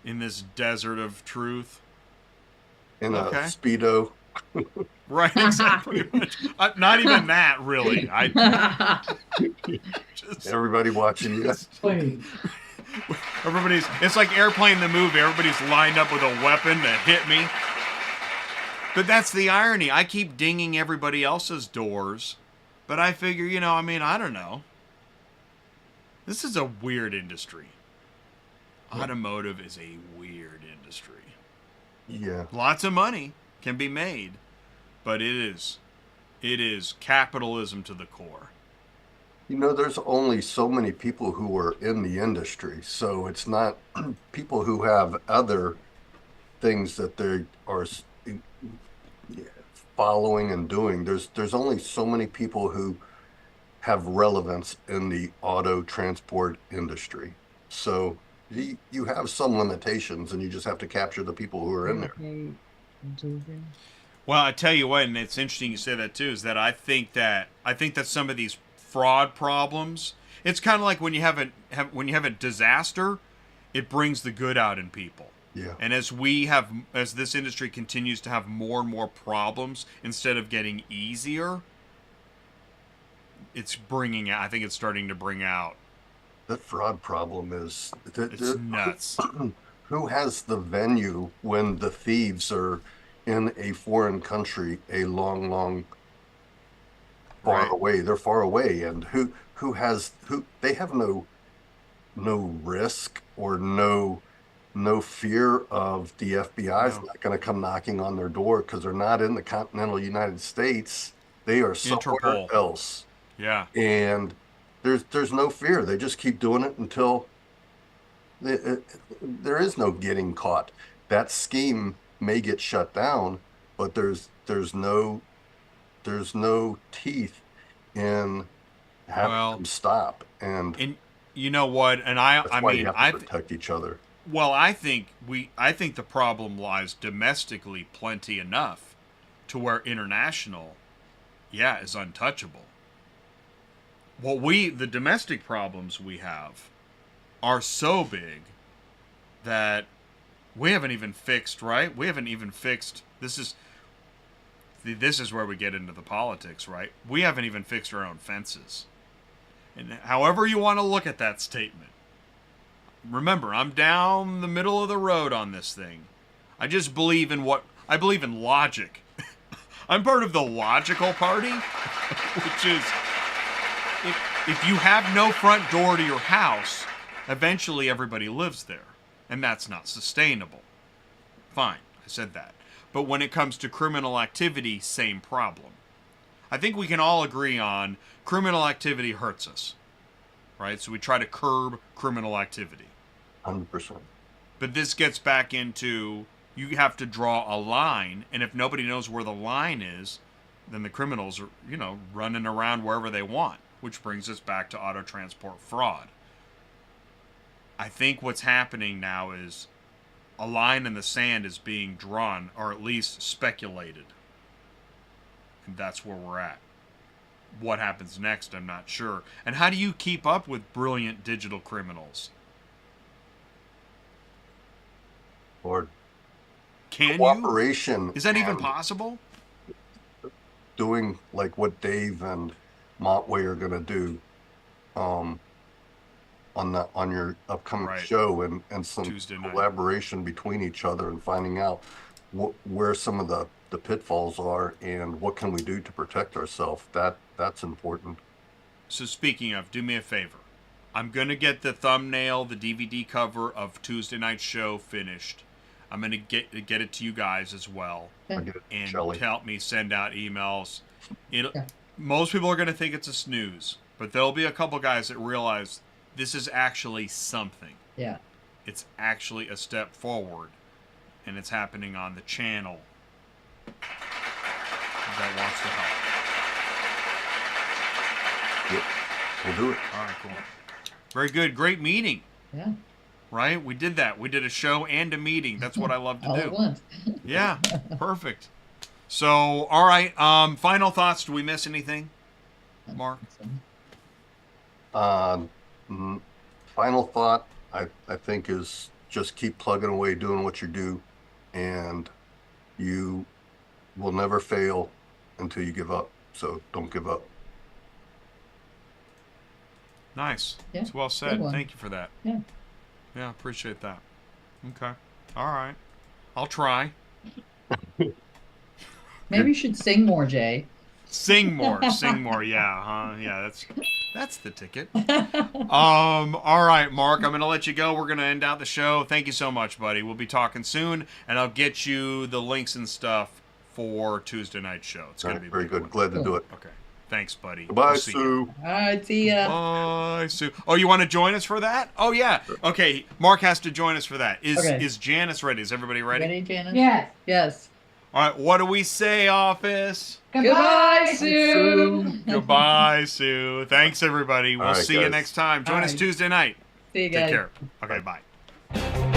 in this desert of truth. In a okay. Speedo. Right, exactly. Not even that, really. I just, Everybody watching you. Wait, it's like Airplane the movie. Everybody's lined up with a weapon to hit me. But that's the irony. I keep dinging everybody else's doors, but I figure, I don't know. This is a weird industry. Automotive is a weird industry. Yeah. Lots of money can be made, but it is capitalism to the core. There's only so many people who are in the industry, so it's not people who have other things that they are following and doing. There's only so many people who have relevance in the auto transport industry. So you have some limitations, and you just have to capture the people who are in there. Well, I tell you what, and it's interesting you say that too, is that I think that some of these fraud problems, it's kind of like when you have a disaster, it brings the good out in people. Yeah. And as this industry continues to have more and more problems instead of getting easier, I think it's starting to bring out. The fraud problem is It's nuts. Who has the venue when the thieves are in a foreign country a long far Right. away? They're far away, and who they have no risk or no fear of the FBI's No. not going to come knocking on their door because they're not in the continental United States. They are somewhere Interpol. else, Yeah. and there's no fear. They just keep doing it until there is no getting caught. That scheme may get shut down, but there's no teeth in having Well, them stop, and And you know what? And I that's why you mean, have to protect each other. Well, I think the problem lies domestically plenty enough to where international, yeah, is untouchable. The domestic problems we have are so big that we haven't even fixed, right? We haven't even fixed, this is where we get into the politics, right? We haven't even fixed our own fences. And however you want to look at that statement, remember, I'm down the middle of the road on this thing. I just believe in I believe in logic. I'm part of the logical party, which is if you have no front door to your house, eventually everybody lives there. And that's not sustainable. Fine, I said that. But when it comes to criminal activity, same problem. I think we can all agree on criminal activity hurts us, right? So we try to curb criminal activity. 100%. But this gets back into you have to draw a line, and if nobody knows where the line is, then the criminals are, running around wherever they want, which brings us back to auto transport fraud. I think what's happening now is a line in the sand is being drawn, or at least speculated. And that's where we're at. What happens next, I'm not sure. And how do you keep up with brilliant digital criminals? Or Can you? cooperation. Is that even and possible? Doing like what Dave and Montway are going to do on your upcoming Right. show, and some Tuesday night. collaboration between each other and finding out where some of the pitfalls are and what can we do to protect ourselves. That's important. So speaking of, do me a favor. I'm going to get the thumbnail, the DVD cover of Tuesday night's show finished. I'm going to get it to you guys as well. I get it, And Shelley. help me send out emails. Yeah. Most people are going to think it's a snooze, but there'll be a couple guys that realize this is actually something. Yeah. It's actually a step forward, and it's happening on the channel that wants to help. Yep. We'll do it. All right, cool. Very good. Great meeting, Yeah. right? We did that. We did a show and a meeting. That's what I love to All do. at once. Yeah, perfect. So, all right. Final thoughts. Do we miss anything, Mark? Final thought, I think, is just keep plugging away, doing what you do, and you will never fail until you give up. So don't give up. Nice. Yeah, It's well good said. one. Thank you for that. Yeah. Yeah, appreciate that. Okay. All right. I'll try. Maybe you should sing more, Jay. Sing more. Sing more. Yeah, huh? Yeah, that's the ticket. All right, Mark, I'm going to let you go. We're going to end out the show. Thank you so much, buddy. We'll be talking soon, and I'll get you the links and stuff for Tuesday night's show. It's going to be a Very big good. one. Glad to do it. Okay. Thanks, buddy. Goodbye, We'll see you. Sue. All right, see ya. Bye, Sue. Oh, you want to join us for that? Oh, yeah. Okay, Mark has to join us for that. Okay. Is Janice ready? Is everybody ready? Ready, Janice? Yes. Yes. All right, what do we say, office? Goodbye, Sue. Goodbye, Sue. Thanks, everybody. We'll All right, see you guys. next time. Join All us right. Tuesday night. See you guys. Take care. Okay, bye.